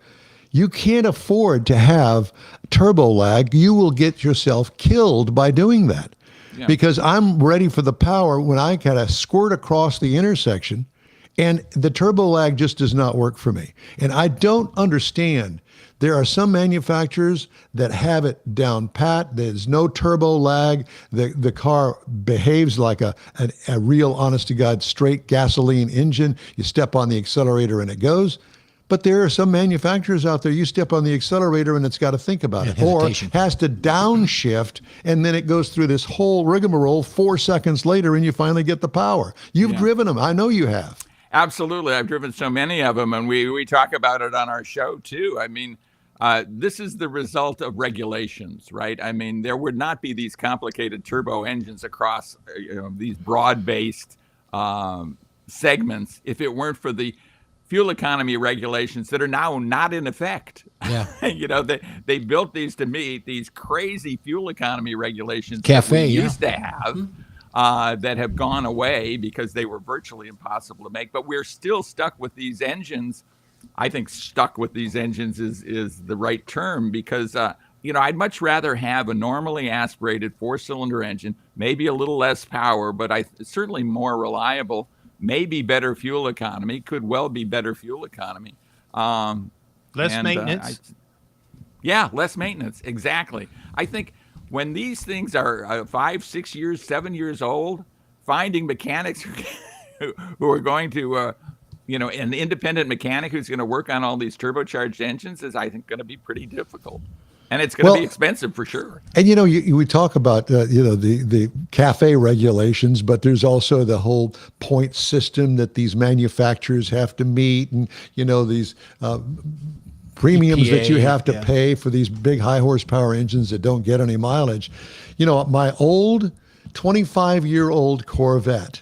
you can't afford to have turbo lag. You will get yourself killed by doing that. Yeah. Because I'm ready for the power when I kind of squirt across the intersection, and the turbo lag just does not work for me. And I don't understand. There are some manufacturers that have it down pat. There's no turbo lag. The car behaves like a real, honest to God, straight gasoline engine. You step on the accelerator and it goes. But there are some manufacturers out there, you step on the accelerator and it's got to think about it. Hesitation. Or has to downshift, and then it goes through this whole rigmarole 4 seconds later and you finally get the power. You've driven them. I know you have. Absolutely. I've driven so many of them, and we talk about it on our show too. I mean, this is the result of regulations, right? I mean, there would not be these complicated turbo engines across these broad-based segments if it weren't for the fuel economy regulations that are now not in effect. Yeah. They built these to meet these crazy fuel economy regulations that we used to have. That have gone away because they were virtually impossible to make. But we're still stuck with these engines. I think stuck with these engines is the right term, because, I'd much rather have a normally aspirated four-cylinder engine, maybe a little less power, but certainly more reliable, maybe better fuel economy, could well be better fuel economy. Less maintenance. Less maintenance. Exactly. I think when these things are 5, 6 years, 7 years old, finding mechanics who are going to, an independent mechanic who's going to work on all these turbocharged engines is, I think, going to be pretty difficult. And it's going to be expensive for sure. And, we talk about, the CAFE regulations, but there's also the whole point system that these manufacturers have to meet, and, these premiums that you have to pay for these big high horsepower engines that don't get any mileage. My old 25-year-old Corvette,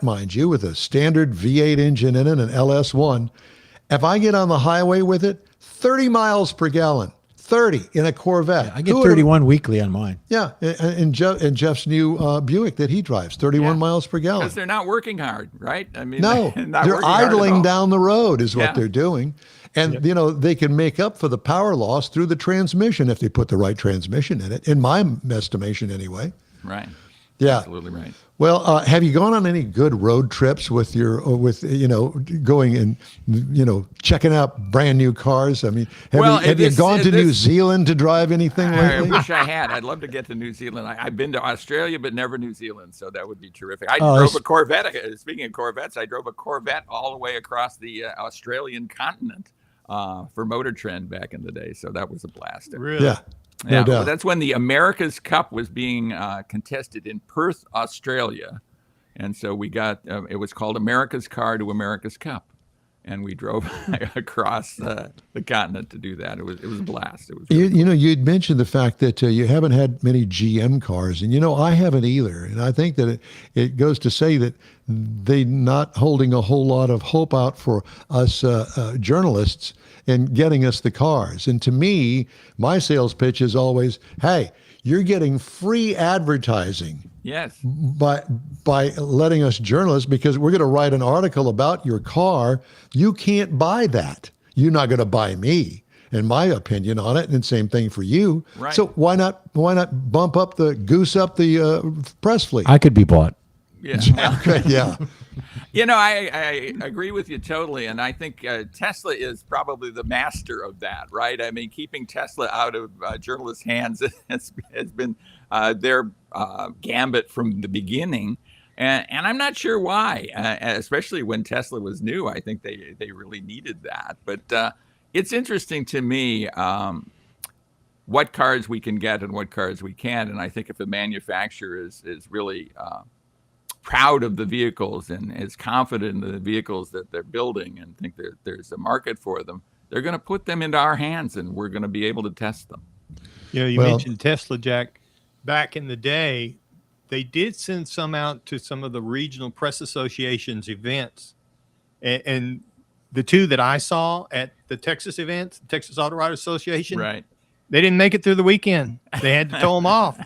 mind you, with a standard V8 engine in it, an LS1, if I get on the highway with it, 30 miles per gallon, 30 in a Corvette. Yeah, I get 31 weekly on mine. Yeah, and Jeff's new Buick that he drives, 31 miles per gallon. Because they're not working hard, right? I mean, no, they're idling down the road is what they're doing. And, they can make up for the power loss through the transmission if they put the right transmission in it, in my estimation anyway. Right. Yeah. Absolutely right. Well, have you gone on any good road trips with going and, checking out brand new cars? I mean, have you gone to New Zealand to drive anything lately? I wish I had. I'd love to get to New Zealand. I've been to Australia, but never New Zealand. So that would be terrific. I drove a Corvette. Speaking of Corvettes, I drove a Corvette all the way across the Australian continent for Motor Trend back in the day. So that was a blast. Really? Yeah. No doubt. Well, that's when the America's Cup was being contested in Perth, Australia. And so we got, it was called America's Car to America's Cup. And we drove across the continent to do that. It was a blast. It was really you'd mentioned the fact that you haven't had many GM cars, and I haven't either. And I think that it goes to say that they're not holding a whole lot of hope out for us journalists in getting us the cars. And to me, my sales pitch is always, hey, you're getting free advertising. Yes. By letting us journalists, because we're going to write an article about your car. You can't buy that. You're not going to buy me, in my opinion on it. And same thing for you. Right. So why not goose up the press fleet? I could be bought. Yeah. Okay, yeah. I agree with you totally. And I think Tesla is probably the master of that, right? I mean, keeping Tesla out of journalists' hands has been their gambit from the beginning. And I'm not sure why, especially when Tesla was new. I think they really needed that. But it's interesting to me what cars we can get and what cars we can't. And I think if a manufacturer is really proud of the vehicles and is confident in the vehicles that they're building and think there's a market for them, they're going to put them into our hands and we're going to be able to test them. You Well- mentioned Tesla, Jack. Back in the day, they did send some out to some of the regional press associations events. And the two that I saw at the Texas event, Texas Auto Writers Association, Right. they didn't make it through the weekend. They had to tow them off.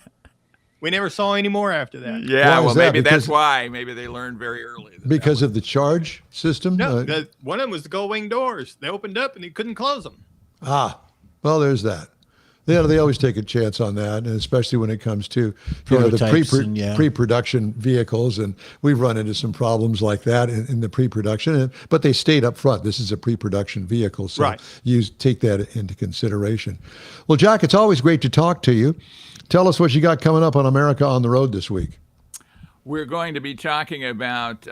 We never saw any more after that. Yeah, Why well, is that? maybe that's Because- why. Maybe they learned very early. Because of the charge system? No, one of them was the gold wing doors. They opened up and he couldn't close them. Well, there's that. They always take a chance on that, and especially when it comes to the Prototypes and, yeah. pre-production vehicles, and we've run into some problems like that in the pre-production. But they stayed up front. This is a pre-production vehicle, so Right. you take that into consideration. Well, Jack, it's always great to talk to you. Tell us what you got coming up on America on the Road this week. We're going to be talking about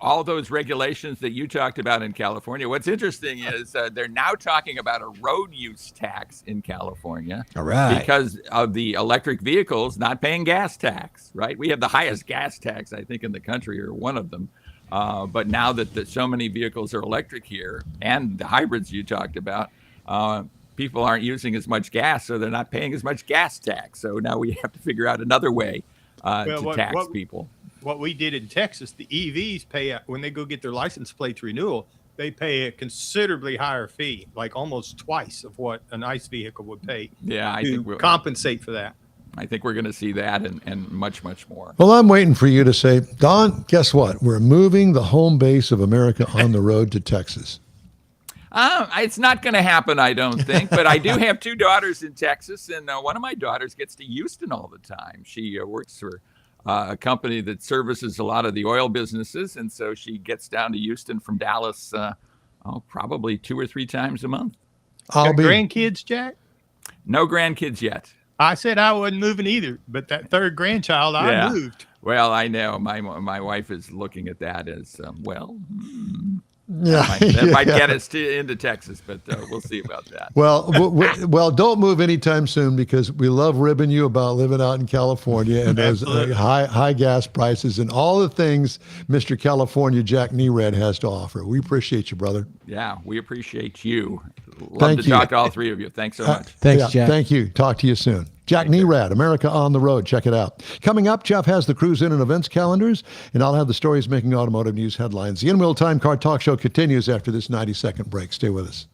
all those regulations that you talked about in California. What's interesting is they're now talking about a road use tax in California. All right. Because of the electric vehicles not paying gas tax, right? We have the highest gas tax, I think, in the country, or one of them. But now that so many vehicles are electric here, and the hybrids you talked about, people aren't using as much gas, so they're not paying as much gas tax. So now we have to figure out another way to tax people. What we did in Texas, the EVs pay when they go get their license plates renewal, they pay a considerably higher fee, like almost twice of what an ICE vehicle would pay. Yeah, I to think we'll compensate for that. I think we're going to see that and much, much more. Well, I'm waiting for you to say, Don, guess what? We're moving the home base of America on the Road to Texas. It's not going to happen, I don't think. But I do have two daughters in Texas, and one of my daughters gets to Houston all the time. She works for a company that services a lot of the oil businesses, and so she gets down to Houston from Dallas probably 2 or 3 times a month. I'll Got be grandkids, Jack? No grandkids yet. I said I wasn't moving either, but that third grandchild, Yeah. I moved. Well, I know my wife is looking at that as Yeah. that might get us into Texas, but we'll see about that. Well, don't move anytime soon, because we love ribbing you about living out in California and those Absolutely. high gas prices and all the things Mr. California Jack Nerad has to offer. We appreciate you, brother. Yeah, we appreciate you. Love Thank to you. talk to all three of you. Thanks so much. Thanks, Jack. Thank you. Talk to you soon. Jack Nerad, America on the Road. Check it out. Coming up, Jeff has the cruise in and events calendars, and I'll have the stories making automotive news headlines. The In-Wheel Time Car Talk Show continues after this 90-second break. Stay with us.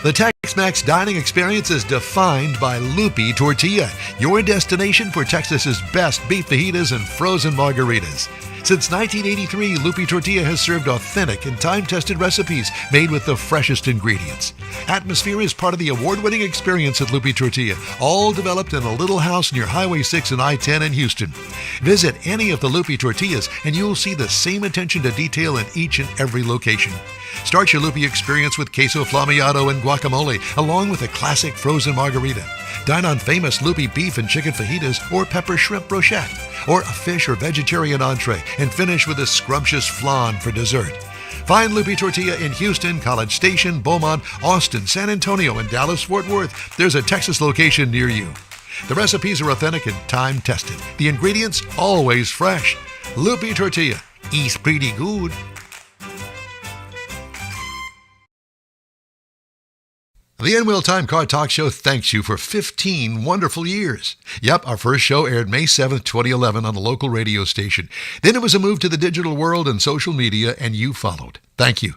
The Tex-Mex dining experience is defined by Loopy Tortilla, your destination for Texas's best beef fajitas and frozen margaritas. Since 1983, Loopy Tortilla has served authentic and time-tested recipes made with the freshest ingredients. Atmosphere is part of the award-winning experience at Loopy Tortilla, all developed in a little house near Highway 6 and I-10 in Houston. Visit any of the Loopy Tortillas and you'll see the same attention to detail in each and every location. Start your Loopy experience with queso flamiado and guacamole, along with a classic frozen margarita. Dine on famous Loopy beef and chicken fajitas or pepper shrimp brochette, or a fish or vegetarian entree, and finish with a scrumptious flan for dessert. Find Loopy Tortilla in Houston, College Station, Beaumont, Austin, San Antonio, and Dallas-Fort Worth. There's a Texas location near you. The recipes are authentic and time-tested. The ingredients always fresh. Loopy Tortilla. Eats pretty good. The In-Wheel Time Car Talk Show thanks you for 15 wonderful years. Yep, our first show aired May 7th, 2011 on a local radio station. Then it was a move to the digital world and social media, and you followed. Thank you.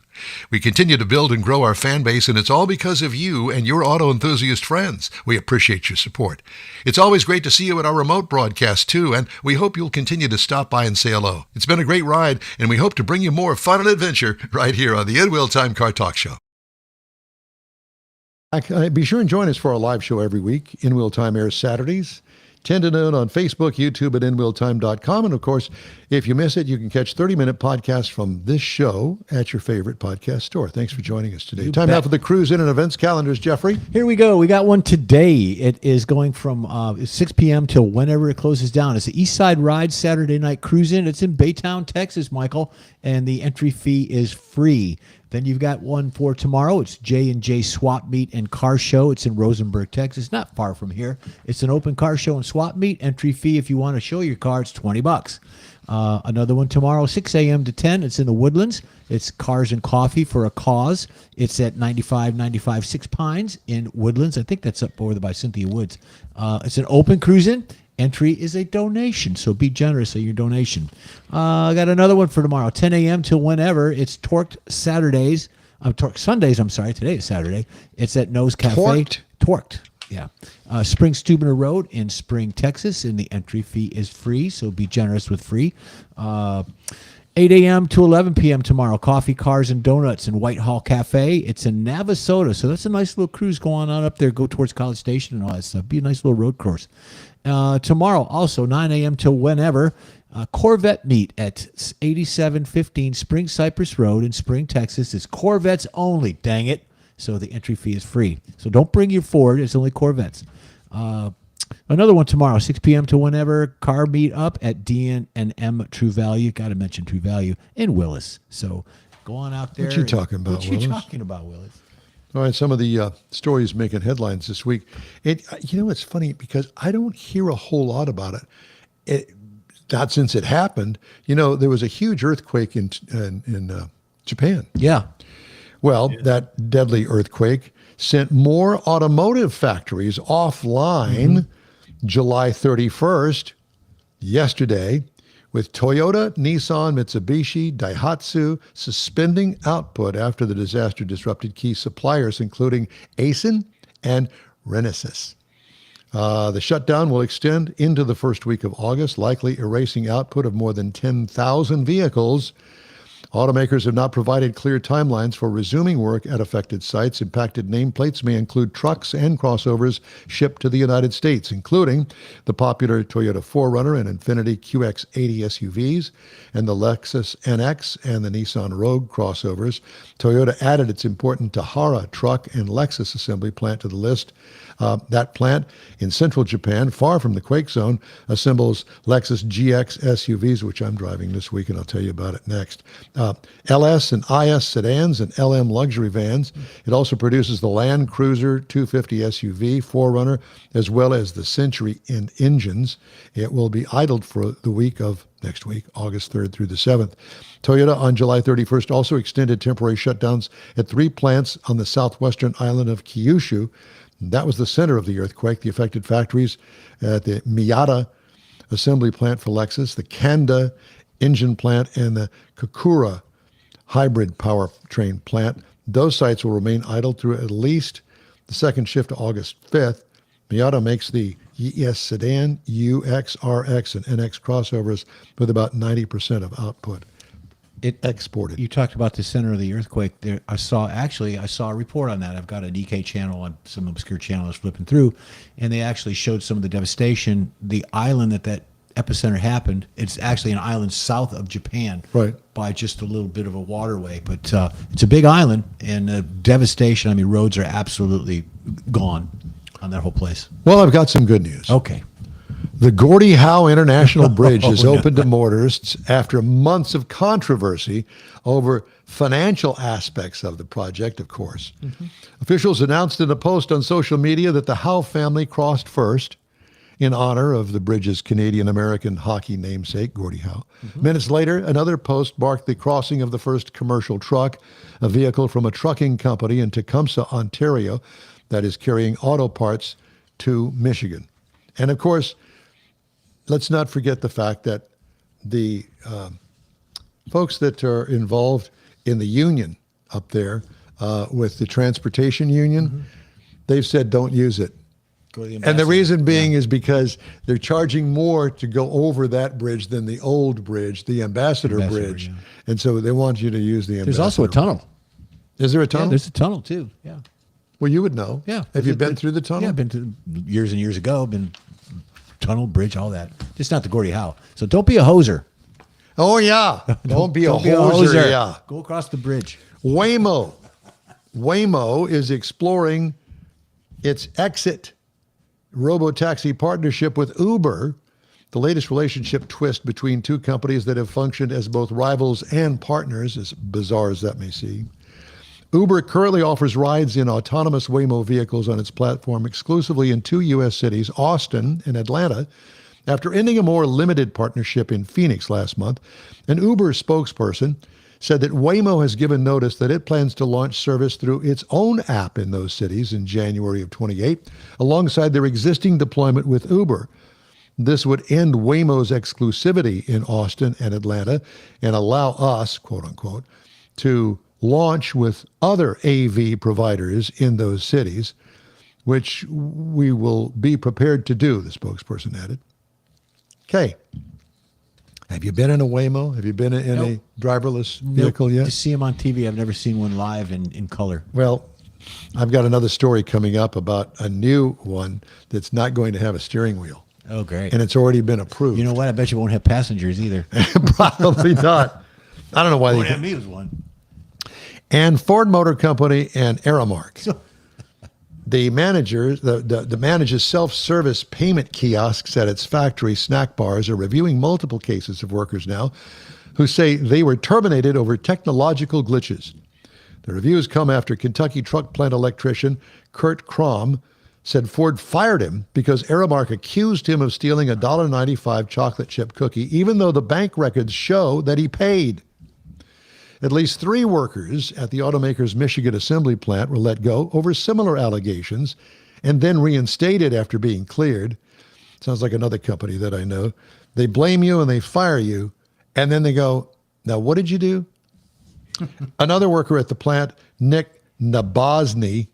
We continue to build and grow our fan base, and it's all because of you and your auto enthusiast friends. We appreciate your support. It's always great to see you at our remote broadcast, too, and we hope you'll continue to stop by and say hello. It's been a great ride, and we hope to bring you more fun and adventure right here on the In-Wheel Time Car Talk Show. Be sure and join us for our live show every week. In-Wheel Time airs Saturdays, 10 to noon on Facebook, YouTube, at InWheelTime.com. And, of course, if you miss it, you can catch 30-minute podcasts from this show at your favorite podcast store. Thanks for joining us today. Time now for the cruise in and events calendars, Jeffrey. Here we go. We got one today. It is going from 6 p.m. till whenever it closes down. It's the East Side Ride Saturday Night Cruise In. It's in Baytown, Texas, Michael, and the entry fee is free. Then you've got one for tomorrow. It's J&J Swap Meet and Car Show. It's in Rosenberg, Texas, not far from here. It's an open car show and swap meet. Entry fee, if you want to show your car, it's $20. Another one tomorrow, 6 a.m. to 10. It's in the Woodlands. It's Cars and Coffee for a Cause. It's at 9595 Six Pines in Woodlands. I think that's up over there by Cynthia Woods. It's an open cruise-in. Entry is a donation, so be generous of your donation. I got another one for tomorrow, 10 a.m. till whenever. It's Torqued Saturdays. Torqued Sundays, I'm sorry. Today is Saturday. It's at Nose Cafe. Torqued. Yeah. Spring Stubner Road in Spring, Texas, and the entry fee is free, so be generous with free. 8 a.m. to 11 p.m. tomorrow, Coffee, Cars, and Donuts in Whitehall Cafe. It's in Navasota, so that's a nice little cruise going on up there. Go towards College Station and all that stuff. Be a nice little road course. Tomorrow, also 9 a.m. till whenever, Corvette meet at 8715 Spring Cypress Road in Spring, Texas. It's Corvettes only, dang it. So the entry fee is free. So don't bring your Ford. It's only Corvettes. Another one tomorrow, 6 p.m. to whenever, car meet up at D&M True Value. Got to mention True Value in Willis. So go on out there. What you talking about, What Willis? you talking about, Willis? All right, some of the stories making headlines this week. It's funny because I don't hear a whole lot about it. Not since it happened. There was a huge earthquake in Japan. Yeah. Well, that deadly earthquake sent more automotive factories offline July 31st, yesterday, with Toyota, Nissan, Mitsubishi, Daihatsu suspending output after the disaster disrupted key suppliers, including Aisin and Renesas. The shutdown will extend into the first week of August, likely erasing output of more than 10,000 vehicles. Automakers have not provided clear timelines for resuming work at affected sites. Impacted nameplates may include trucks and crossovers shipped to the United States, including the popular Toyota 4Runner and Infiniti QX80 SUVs, and the Lexus NX and the Nissan Rogue crossovers. Toyota added its important Tahara truck and Lexus assembly plant to the list. That plant in central Japan, far from the quake zone, assembles Lexus GX SUVs, which I'm driving this week, and I'll tell you about it next. LS and IS sedans and LM luxury vans. It also produces the Land Cruiser 250 SUV, 4Runner, as well as the Century engines. It will be idled for the week of next week, August 3rd through the 7th. Toyota on July 31st also extended temporary shutdowns at 3 plants on the southwestern island of Kyushu. That was the center of the earthquake. The affected factories at the Miyata assembly plant for Lexus, the Kanda engine plant, and the Kokura hybrid powertrain plant. Those sites will remain idle through at least the second shift of August 5th. Miyata makes the ES sedan, UX, RX, and NX crossovers with about 90% of output exported. You talked about the center of the earthquake. There, I saw a report on that. I've got an EK channel on some obscure channel I was flipping through, and they actually showed some of the devastation. The island that epicenter happened, it's actually an island south of Japan, right, by just a little bit of a waterway. But it's a big island, and the devastation. I mean, roads are absolutely gone on that whole place. Well, I've got some good news. Okay. The Gordie Howe International Bridge is open to motorists after months of controversy over financial aspects of the project, of course. Officials announced in a post on social media that the Howe family crossed first in honor of the bridge's Canadian-American hockey namesake, Gordie Howe. Minutes later, another post marked the crossing of the first commercial truck, a vehicle from a trucking company in Tecumseh, Ontario, that is carrying auto parts to Michigan. And of course, let's not forget the fact that the folks that are involved in the union up there with the transportation union, they've said don't use it. And the reason being is because they're charging more to go over that bridge than the old bridge, the Ambassador Bridge. Yeah. And so they want you to use the Ambassador. There's also a tunnel. Is there a tunnel? Yeah, there's a tunnel too. Yeah. Well, you would know. Yeah. Have you been through the tunnel? Yeah, I've been to years and years ago. Been tunnel, bridge, all that. Just not the Gordie Howe. So don't be a hoser. Oh, yeah. Don't be a hoser. Yeah. Go across the bridge. Waymo is exploring its exit robotaxi partnership with Uber, the latest relationship twist between two companies that have functioned as both rivals and partners, as bizarre as that may seem. Uber currently offers rides in autonomous Waymo vehicles on its platform exclusively in 2 U.S. cities, Austin and Atlanta, After ending a more limited partnership in Phoenix last month, an Uber spokesperson said that Waymo has given notice that it plans to launch service through its own app in those cities in January of 28, alongside their existing deployment with Uber. This would end Waymo's exclusivity in Austin and Atlanta and allow us, quote unquote, to launch with other AV providers in those cities, which we will be prepared to do, the spokesperson added. Okay. Have you been in a Waymo? Have you been in a driverless vehicle yet? To see them on TV, I've never seen one live in color. Well, I've got another story coming up about a new one that's not going to have a steering wheel. Oh, great. And it's already been approved. You know what? I bet you won't have passengers either. Probably not. I don't know why Won't they have me as one. And Ford Motor Company and Aramark. The manager's self-service payment kiosks at its factory snack bars are reviewing multiple cases of workers now who say they were terminated over technological glitches. The reviews come after Kentucky truck plant electrician Kurt Crom said Ford fired him because Aramark accused him of stealing a $1.95 chocolate chip cookie, even though the bank records show that he paid. At least 3 workers at the automaker's Michigan assembly plant were let go over similar allegations and then reinstated after being cleared. Sounds like another company that I know. They blame you and they fire you, and then they go, now what did you do? Another worker at the plant, Nick Nabozny,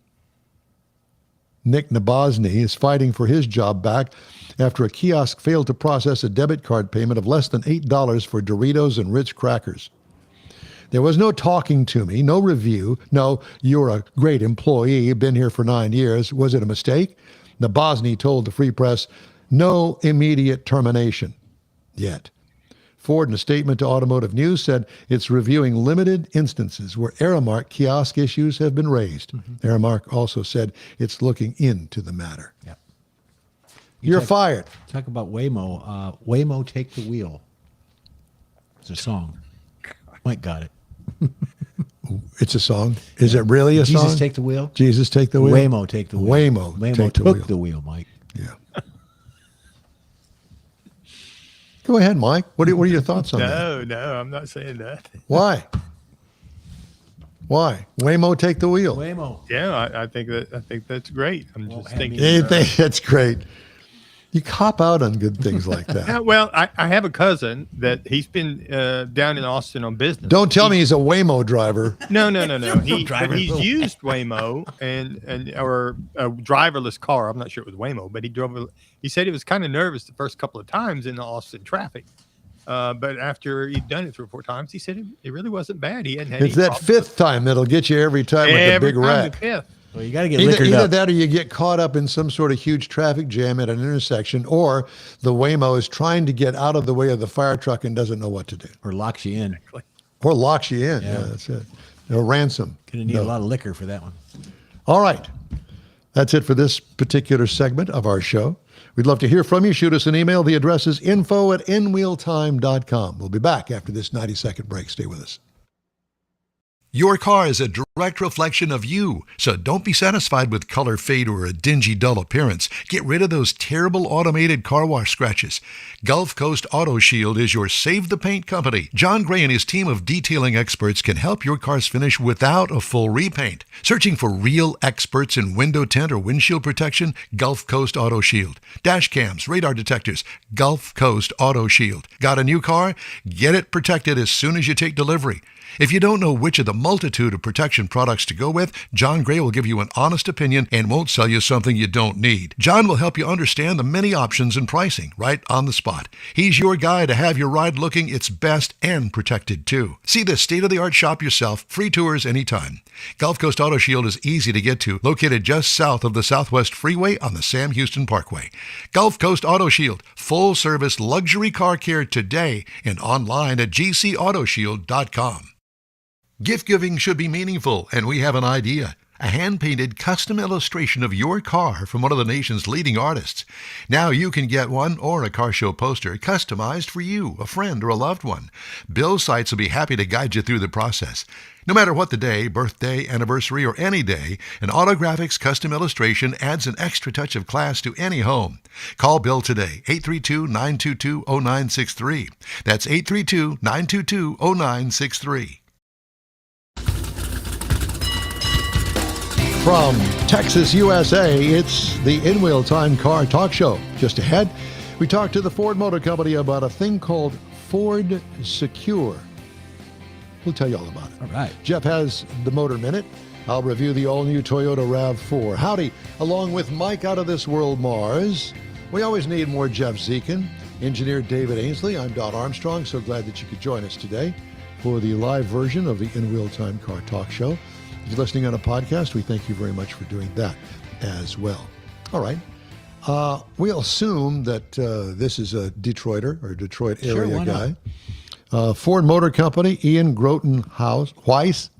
is fighting for his job back after a kiosk failed to process a debit card payment of less than $8 for Doritos and Ritz crackers. There was no talking to me, no review. No, you're a great employee. You've been here for 9 years. Was it a mistake? Nabozny told the Free Press, no immediate termination yet. Ford, in a statement to Automotive News, said it's reviewing limited instances where Aramark kiosk issues have been raised. Mm-hmm. Aramark also said it's looking into the matter. Yep. You're fired. Talk about Waymo. Waymo, Take the Wheel. It's a song. Mike got it. It's a song. Is it really a song? Jesus, take the wheel. Jesus, take the wheel. Waymo, take the wheel. Waymo took the wheel. the wheel, Mike. Yeah. Go ahead, Mike. What are your thoughts on that? No, I'm not saying that. Why? Waymo, take the wheel. Waymo. Yeah, I think that's great. I'm just thinking. You think that's great? You cop out on good things like that. Yeah, well, I have a cousin that he's been down in Austin on business. Don't tell me he's a Waymo driver. No. He's used Waymo or a driverless car. I'm not sure it was Waymo, but he said he was kind of nervous the first couple of times in the Austin traffic. But after he'd done it 3 or 4 times, he said it really wasn't bad. He hadn't had It's any that problems. 5th time that'll get you every time like a big wreck. The 5th. Well, you got to get liquored Either up. that or you get caught up in some sort of huge traffic jam at an intersection, or the Waymo is trying to get out of the way of the fire truck and doesn't know what to do. Or locks you in. Or locks you in. Yeah. Yeah, that's it. Or ransom. Going to need a lot of liquor for that one. All right. That's it for this particular segment of our show. We'd love to hear from you. Shoot us an email. The address is info@inwheeltime.com. We'll be back after this 90-second break. Stay with us. Your car is a direct reflection of you, so don't be satisfied with color fade or a dingy, dull appearance. Get rid of those terrible automated car wash scratches. Gulf Coast Auto Shield is your save-the-paint company. John Gray and his team of detailing experts can help your car's finish without a full repaint. Searching for real experts in window tint or windshield protection? Gulf Coast Auto Shield. Dash cams, radar detectors, Gulf Coast Auto Shield. Got a new car? Get it protected as soon as you take delivery. If you don't know which of the multitude of protection products to go with, John Gray will give you an honest opinion and won't sell you something you don't need. John will help you understand the many options and pricing right on the spot. He's your guy to have your ride looking its best and protected too. See the state-of-the-art shop yourself. Free tours anytime. Gulf Coast Auto Shield is easy to get to, located just south of the Southwest Freeway on the Sam Houston Parkway. Gulf Coast Auto Shield, full-service luxury car care today and online at gcautoshield.com. Gift giving should be meaningful, and we have an idea. a hand-painted custom illustration of your car from one of the nation's leading artists. Now you can get one or a car show poster customized for you, a friend, or a loved one. Bill's sites will be happy to guide you through the process. No matter what the day, birthday, anniversary, or any day, an Autographics custom illustration adds an extra touch of class to any home. Call Bill today, 832-922-0963. That's 832-922-0963. From Texas, USA, it's the In Wheel Time Car Talk Show. Just ahead, we talk to the Ford Motor Company about a thing called Ford Secure. We'll tell you all about it. All right. Jeff has the Motor Minute. I'll review the all-new Toyota RAV4. Howdy, along with Mike out of this world, Mars. We always need more Jeff Zekin. Engineer David Ainsley. I'm Don Armstrong. So glad that you could join us today for the live version of the In Wheel Time Car Talk Show. If you're listening on a podcast, we thank you very much for doing that as well. All right. We'll assume that this is a Detroiter or Detroit area guy. Ford Motor Company, Ian Groton Weiss.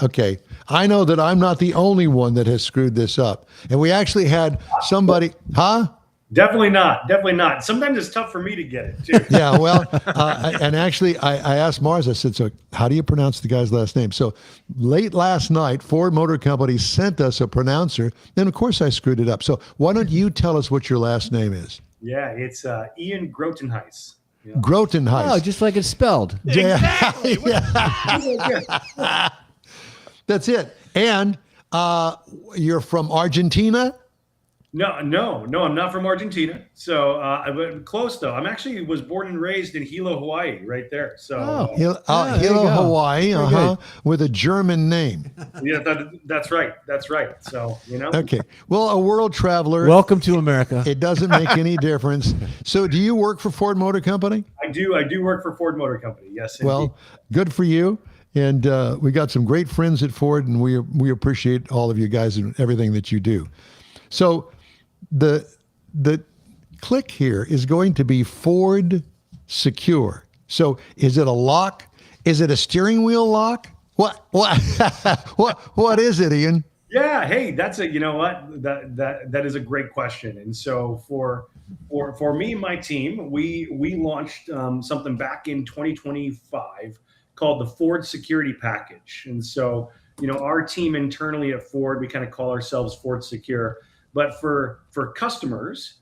Okay. I know that I'm not the only one that has screwed this up. And we actually had somebody, Definitely not. Definitely not. Sometimes it's tough for me to get it, too. Yeah, well, and actually, I asked Mars, I said, so how do you pronounce the guy's last name? So late last night, Ford Motor Company sent us a pronouncer, and of course I screwed it up. So why don't you tell us what your last name is? Yeah, it's Ian Grotenhuis. Yeah. Grotenhuis. Oh, just like it's spelled. Exactly. Yeah. That's it. And you're from Argentina? No, I'm not from Argentina. So I'm close though. I'm actually was born and raised in Hilo, Hawaii, right there. So Hilo, there you go. Hawaii, Very good. with a German name. yeah, that's right. That's right. So Okay. Well, a world traveler. Welcome to America. It doesn't make any difference. So, do you work for Ford Motor Company? I do work for Ford Motor Company. Yes. Indeed. Well, good for you. And we got some great friends at Ford, and we appreciate all of you guys and everything that you do. So, the click here is going to be Ford Secure. So, is it a lock? Is it a steering wheel lock? What is it, Ian? Yeah, hey, that's a that is a great question. And so for me and my team, we launched something back in 2025 called the Ford Security Package. And so our team internally at Ford, we kind of call ourselves Ford Secure. But for customers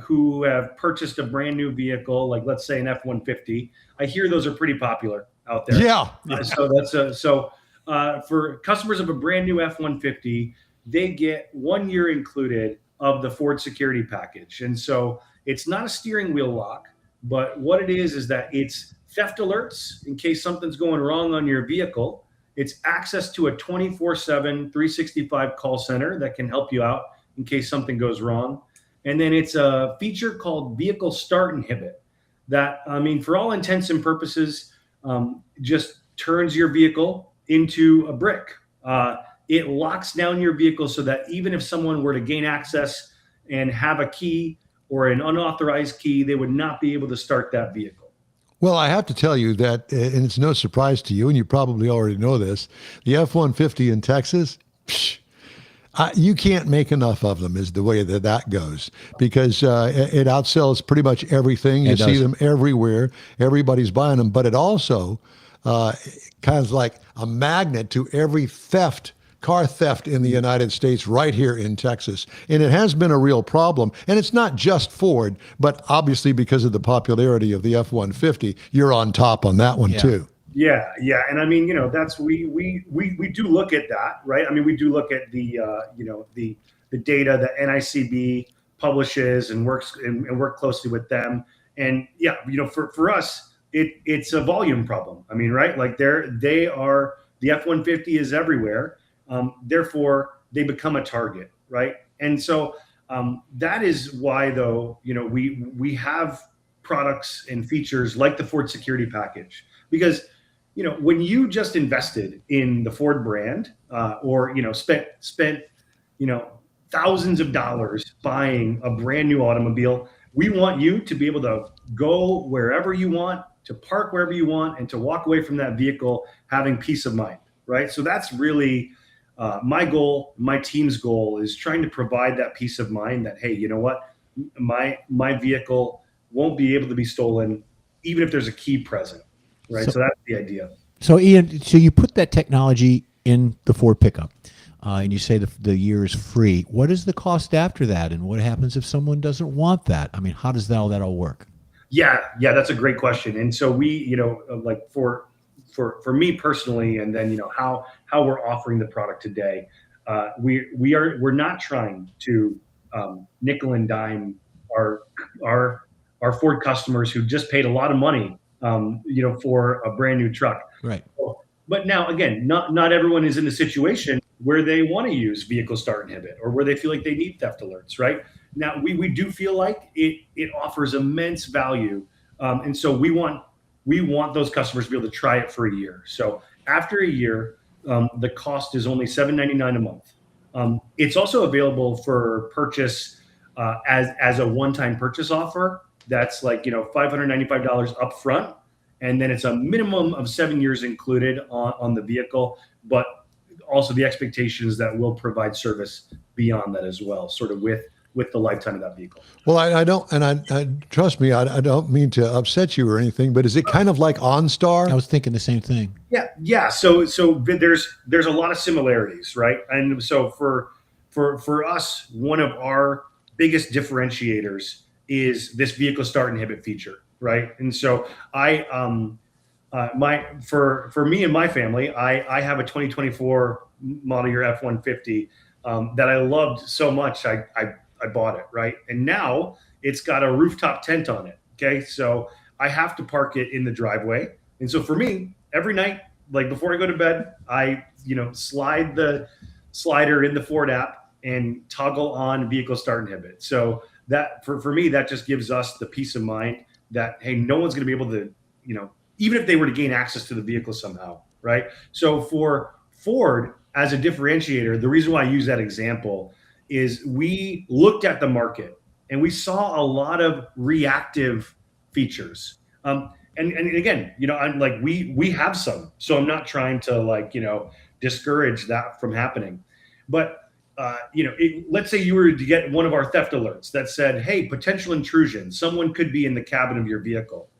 who have purchased a brand new vehicle, like let's say an F-150, I hear those are pretty popular out there. Yeah. So that's for customers of a brand new F-150, they get 1 year included of the Ford Security Package. And so it's not a steering wheel lock, but what it is that it's theft alerts in case something's going wrong on your vehicle. It's access to a 24/7, 365 call center that can help you out in case something goes wrong. And then it's a feature called Vehicle Start Inhibit that, for all intents and purposes, just turns your vehicle into a brick. It locks down your vehicle so that even if someone were to gain access and have a key or an unauthorized key, they would not be able to start that vehicle. Well, I have to tell you that, and it's no surprise to you, and you probably already know this, the F-150 in Texas, you can't make enough of them is the way that goes, because it outsells pretty much everything. You see them everywhere. Everybody's buying them, but it also kind of like a magnet to every car theft in the United States right here in Texas. And it has been a real problem. And it's not just Ford, but obviously because of the popularity of the F-150, you're on top on that one too. Yeah. And that's we do look at that, right? We do look at the the data that NICB publishes and works and work closely with them. And for us, it's a volume problem. Right? Like the F-150 is everywhere. Therefore, they become a target, right? And so that is why, though, we have products and features like the Ford Security Package, because when you just invested in the Ford brand, or spent thousands of dollars buying a brand new automobile, we want you to be able to go wherever you want, to park wherever you want, and to walk away from that vehicle having peace of mind, right? So that's really my goal, my team's goal is trying to provide that peace of mind that, hey, you know what, my vehicle won't be able to be stolen, even if there's a key present, right? So that's the idea. So Ian, so you put that technology in the Ford pickup, and you say the year is free. What is the cost after that, and what happens if someone doesn't want that? I mean, how does that all work? Yeah, that's a great question. And so we, like for me personally, and then how we're offering the product today, we're not trying to nickel and dime our Ford customers who just paid a lot of money, for a brand new truck. Right. But now, again, not everyone is in a situation where they want to use vehicle start inhibit or where they feel like they need theft alerts, right? Now, we do feel like it offers immense value, and so we want those customers to be able to try it for a year. So after a year, the cost is only $7.99 a month. It's also available for purchase as a one-time purchase offer. That's like $595 up front, and then it's a minimum of 7 years included on the vehicle, but also the expectation is that we'll provide service beyond that as well, sort of with the lifetime of that vehicle. Well, I don't, and I trust me, I don't mean to upset you or anything, but is it kind of like OnStar? I was thinking the same thing. Yeah. So there's a lot of similarities, right? And so for us, one of our biggest differentiators is this vehicle start inhibit feature, right? And so for me and my family, I have a 2024 model year F-150 that I loved so much. I bought it, right? And now it's got a rooftop tent on it. Okay. So I have to park it in the driveway. And so for me, every night, like before I go to bed, I, slide the slider in the Ford app and toggle on vehicle start inhibit. So that for me, that just gives us the peace of mind that, hey, no one's going to be able to, even if they were to gain access to the vehicle somehow, right? So for Ford as a differentiator, the reason why I use that example is we looked at the market and we saw a lot of reactive features. And again, I'm like, we have some, so I'm not trying to discourage that from happening. But let's say you were to get one of our theft alerts that said, hey, potential intrusion, someone could be in the cabin of your vehicle.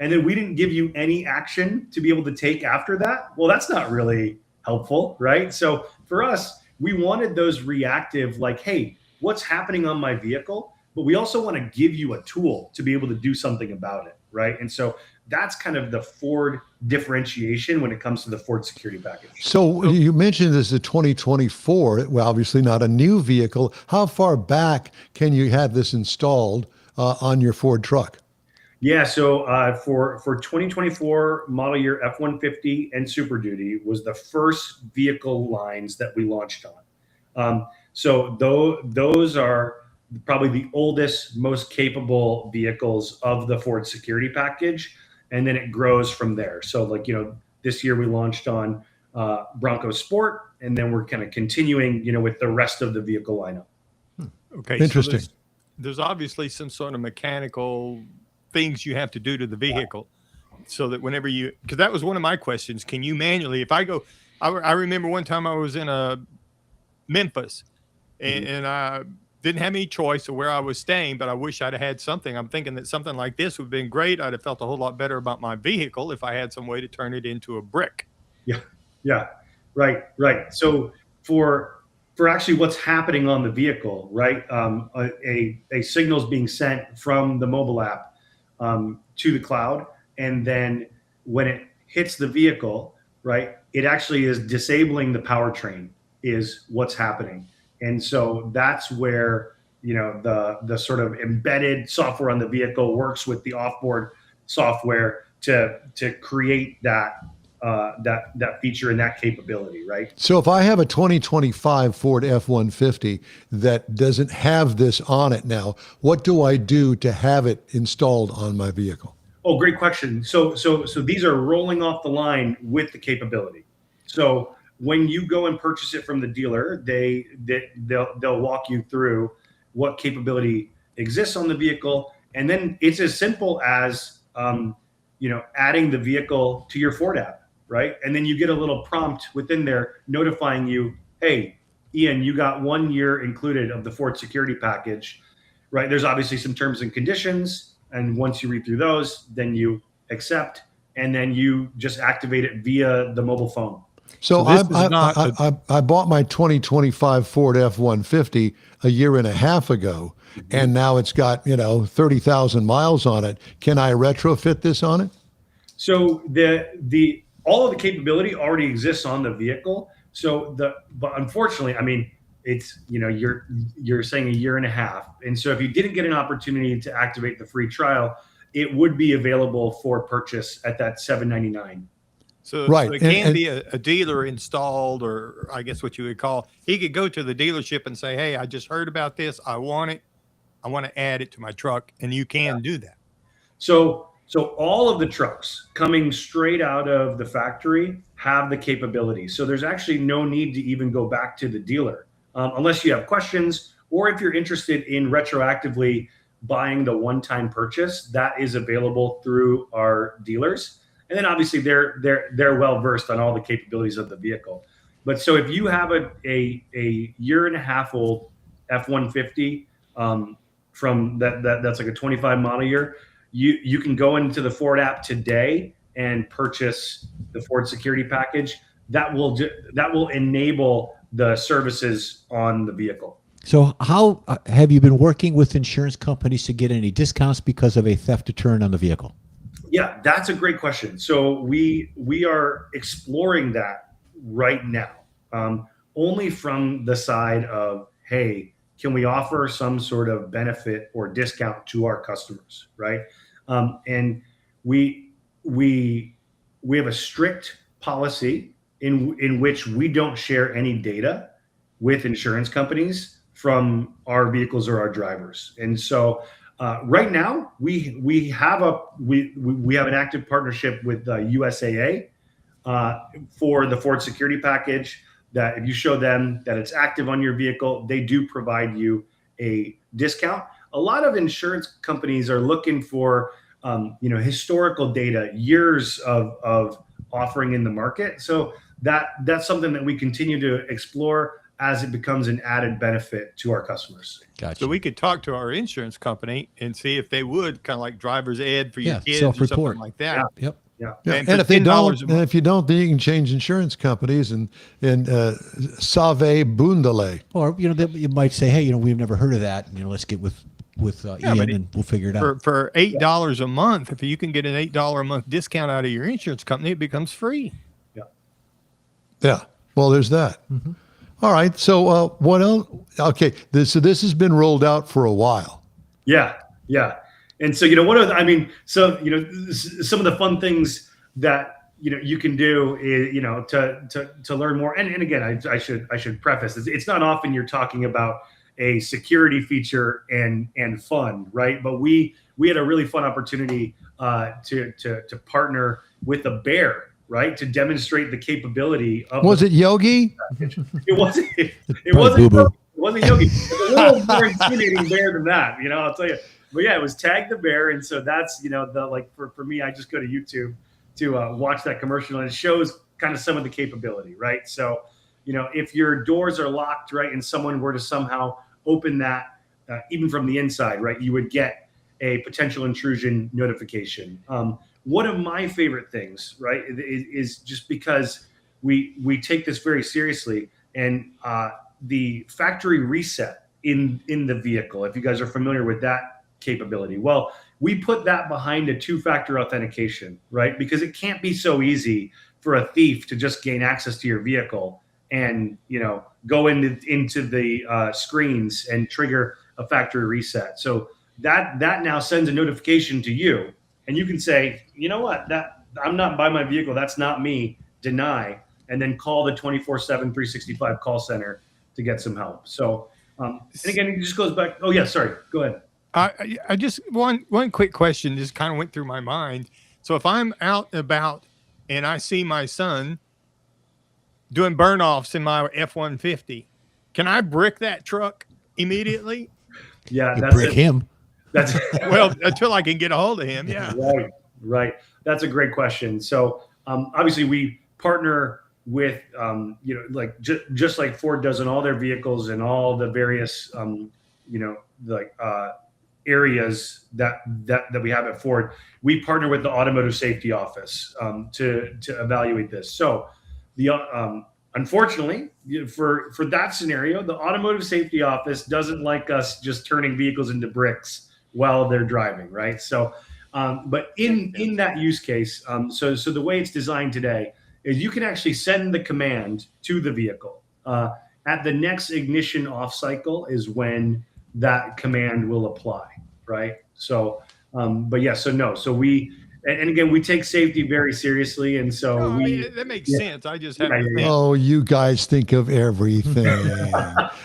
And then we didn't give you any action to be able to take after that. Well, that's not really helpful, right? So for us, we wanted those reactive, like, hey, what's happening on my vehicle? But we also want to give you a tool to be able to do something about it, right? And so that's kind of the Ford differentiation when it comes to the Ford security package. So you mentioned this is a 2024, well, obviously not a new vehicle. How far back can you have this installed on your Ford truck? Yeah, so for 2024 model year F-150 and Super Duty was the first vehicle lines that we launched on. So those are probably the oldest, most capable vehicles of the Ford security package, and then it grows from there. So this year we launched on Bronco Sport, and then we're kind of continuing with the rest of the vehicle lineup. Okay, interesting. So there's obviously some sort of mechanical things you have to do to the vehicle so that whenever because that was one of my questions, can you manually, if I go, I remember one time I was in Memphis and I didn't have any choice of where I was staying, but I wish I'd had something. I'm thinking that something like this would have been great. I'd have felt a whole lot better about my vehicle if I had some way to turn it into a brick. Yeah. Right. So for actually what's happening on the vehicle, right? A signal is being sent from the mobile app to the cloud. And then when it hits the vehicle, right, it actually is disabling the powertrain is what's happening. And so that's where, the sort of embedded software on the vehicle works with the offboard software to create that feature and that capability, right? So if I have a 2025 Ford F-150 that doesn't have this on it now, what do I do to have it installed on my vehicle? Oh, great question. So these are rolling off the line with the capability. So when you go and purchase it from the dealer, they'll walk you through what capability exists on the vehicle, and then it's as simple as adding the vehicle to your Ford app. Right. And then you get a little prompt within there notifying you, hey, Ian, you got 1 year included of the Ford security package, right? There's obviously some terms and conditions. And once you read through those, then you accept, and then you just activate it via the mobile phone. So, this is not I bought my 2025 Ford F-150 a year and a half ago, and now it's got 30,000 miles on it. Can I retrofit this on it? So all of the capability already exists on the vehicle. But unfortunately, I mean, it's you're saying a year and a half, and so if you didn't get an opportunity to activate the free trial, it would be available for purchase at that $799. So, Right. so it can be a dealer installed, or I guess what you would call, he could go to the dealership and say, hey, I just heard about this. I want it. I want to add it to my truck. And you can do that. So all of the trucks coming straight out of the factory have the capability. So there's actually no need to even go back to the dealer unless you have questions, or if you're interested in retroactively buying the one-time purchase, that is available through our dealers. And then obviously they're well versed on all the capabilities of the vehicle. But so if you have a year and a half old F-150 from that's like a 25 model year, you can go into the Ford app today and purchase the Ford security package. That will enable the services on the vehicle. So how have you been working with insurance companies to get any discounts because of a theft deterrent on the vehicle? Yeah, that's a great question. So we are exploring that right now, only from the side of, hey, can we offer some sort of benefit or discount to our customers, right? And we have a strict policy in which we don't share any data with insurance companies from our vehicles or our drivers. And so right now we have an active partnership with USAA for the Ford security package, that if you show them that it's active on your vehicle, they do provide you a discount. A lot of insurance companies are looking for historical data, years of offering in the market. So that's something that we continue to explore as it becomes an added benefit to our customers. Gotcha. So we could talk to our insurance company and see if they would, kind of like driver's ed for your kids or self-report. something like that. Yep. Yeah. And for if they $10 don't, a month- if you don't, then you can change insurance companies and Save Bundale. Or you might say, hey, we've never heard of that. Let's get with Ian but and we'll figure it out. For $8 a month, if you can get an $8 a month discount out of your insurance company, it becomes free. Yeah. Well, there's that. Mm-hmm. All right. So what else? Okay. This has been rolled out for a while. Yeah. And so, some of the fun things that, you can do is, to learn more. And again, I should preface this. It's not often you're talking about a security feature and fun, right? But we had a really fun opportunity to partner with a bear, right, to demonstrate the capability of. Was it Yogi? It wasn't. It Probably wasn't. Boo Boo. It wasn't Yogi. It was a little more intimidating bear than that. I'll tell you. But yeah, it was Tag the Bear, and so that's for me, I just go to YouTube to watch that commercial, and it shows kind of some of the capability, right? So, if your doors are locked, right, and someone were to somehow open that, even from the inside, right, you would get a potential intrusion notification. One of my favorite things, right, is just because we take this very seriously, and the factory reset in the vehicle, if you guys are familiar with that capability. Well, we put that behind a two-factor authentication, right? Because it can't be so easy for a thief to just gain access to your vehicle and, go into the screens and trigger a factory reset. So that now sends a notification to you, and you can say, you know what, that I'm not by my vehicle. That's not me. Deny, and then call the 24/7, 365 call center to get some help. So, and again, it just goes back. Oh yeah, sorry. Go ahead. I just one quick question just kind of went through my mind. So if I'm out and about and I see my son doing burn-offs in my F-150, can I brick that truck immediately? Yeah, You brick him. That's Well, until I can get a hold of him. Yeah. right. That's a great question. So obviously we partner like just like Ford does in all their vehicles and all the various areas that we have at Ford, we partner with the Automotive Safety Office to evaluate this. So unfortunately, for that scenario, the Automotive Safety Office doesn't like us just turning vehicles into bricks while they're driving, right? So, but in that use case, so the way it's designed today is you can actually send the command to the vehicle. At the next ignition off cycle is when that command will apply, right? So, but yeah, so no, so and again, we take safety very seriously, and so I mean, that makes sense. I just have to think. Oh, you guys think of everything.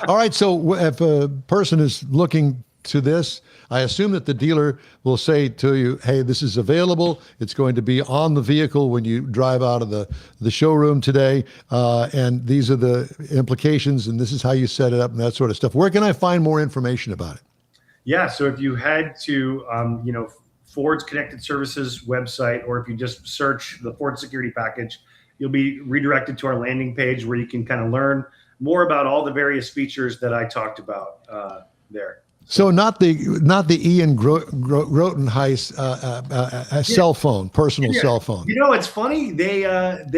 All right. So if a person is looking to this, I assume that the dealer will say to you, hey, this is available. It's going to be on the vehicle when you drive out of the showroom today. And these are the implications, and this is how you set it up and that sort of stuff. Where can I find more information about it? Yeah. So if you head to, Ford's Connected Services website, or if you just search the Ford Security Package, you'll be redirected to our landing page where you can kind of learn more about all the various features that I talked about there. So not the Ian Grotenheis cell phone, personal cell phone. It's funny. They had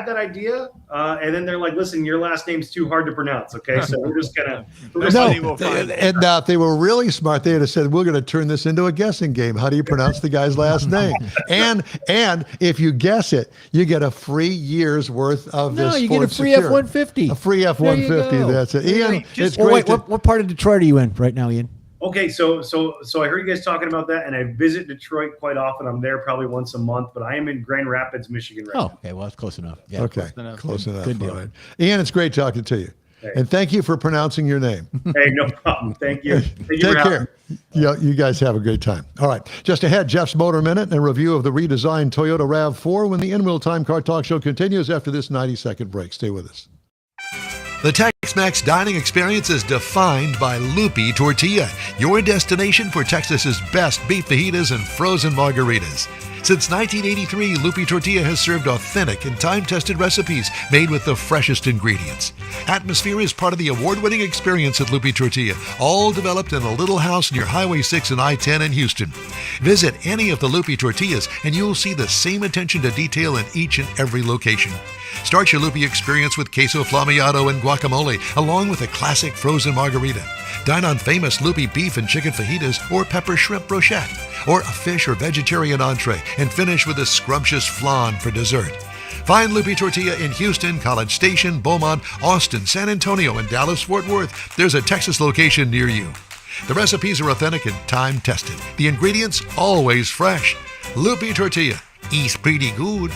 that idea, and then they're like, "Listen, your last name's too hard to pronounce. Okay, so we're just gonna." And now if they were really smart, they would have said, "We're going to turn this into a guessing game. How do you pronounce the guy's last name?" And if you guess it, you get a free year's worth of this. No, you Ford get a free Secure. F-150. A free F-150. That's it. Ian, it's Well, great. wait, what part of Detroit are you in right now, Ian? Okay, so I heard you guys talking about that, and I visit Detroit quite often. I'm there probably once a month, but I am in Grand Rapids, Michigan right now. Okay, well, that's close enough. Yeah, Okay, close enough. Good deal. All right. Ian, it's great talking to you. Hey. And thank you for pronouncing your name. Hey, no problem. Thank you. Thank you Take for having care. Yeah, you guys have a great time. All right. Just ahead, Jeff's Motor Minute and a review of the redesigned Toyota RAV4 when the In-Wheel Time Car Talk Show continues after this 90-second break. Stay with us. The Tex-Mex dining experience is defined by Lupi Tortilla, your destination for Texas's best beef fajitas and frozen margaritas. Since 1983, Lupi Tortilla has served authentic and time-tested recipes made with the freshest ingredients. Atmosphere is part of the award-winning experience at Lupi Tortilla, all developed in a little house near Highway 6 and I-10 in Houston. Visit any of the Lupi Tortillas and you'll see the same attention to detail in each and every location. Start your Lupi experience with queso flammeado and guacamole, along with a classic frozen margarita. Dine on famous Lupi beef and chicken fajitas or pepper shrimp brochette, or a fish or vegetarian entree, and finish with a scrumptious flan for dessert. Find Lupi Tortilla in Houston, College Station, Beaumont, Austin, San Antonio, and Dallas-Fort Worth. There's a Texas location near you. The recipes are authentic and time-tested. The ingredients always fresh. Lupi Tortilla. Eats pretty good.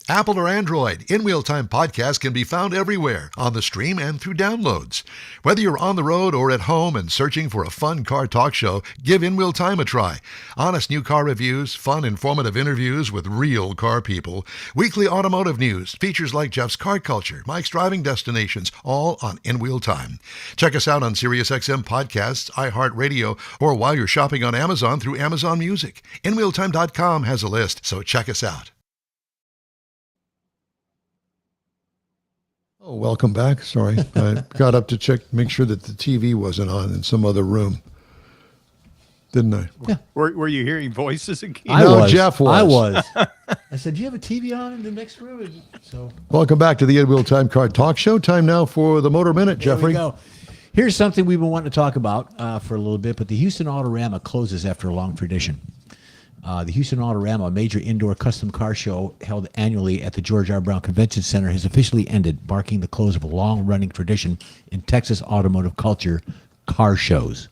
Apple or Android, In-Wheel Time podcast can be found everywhere, on the stream and through downloads. Whether you're on the road or at home and searching for a fun car talk show, give In-Wheel Time a try. Honest new car reviews, fun, informative interviews with real car people, weekly automotive news, features like Jeff's Car Culture, Mike's Driving Destinations, all on In-Wheel Time. Check us out on SiriusXM Podcasts, iHeartRadio, or while you're shopping on Amazon through Amazon Music. InWheelTime.com has a list, so check us out. Oh, welcome back. Sorry. I got up to check, make sure that the TV wasn't on in some other room. Didn't I? Yeah. Were you hearing voices again? No, Jeff was. I was. I said, do you have a TV on in the next room? So Welcome back to the In-Wheel Time Car Talk Show. Time now for the Motor Minute, there Jeffrey. we go. Here's something we've been wanting to talk about for a little bit, but the Houston Autorama closes after a long tradition. The Houston Autorama, a major indoor custom car show held annually at the George R. Brown Convention Center, has officially ended, marking the close of a long-running tradition in Texas automotive culture, car shows.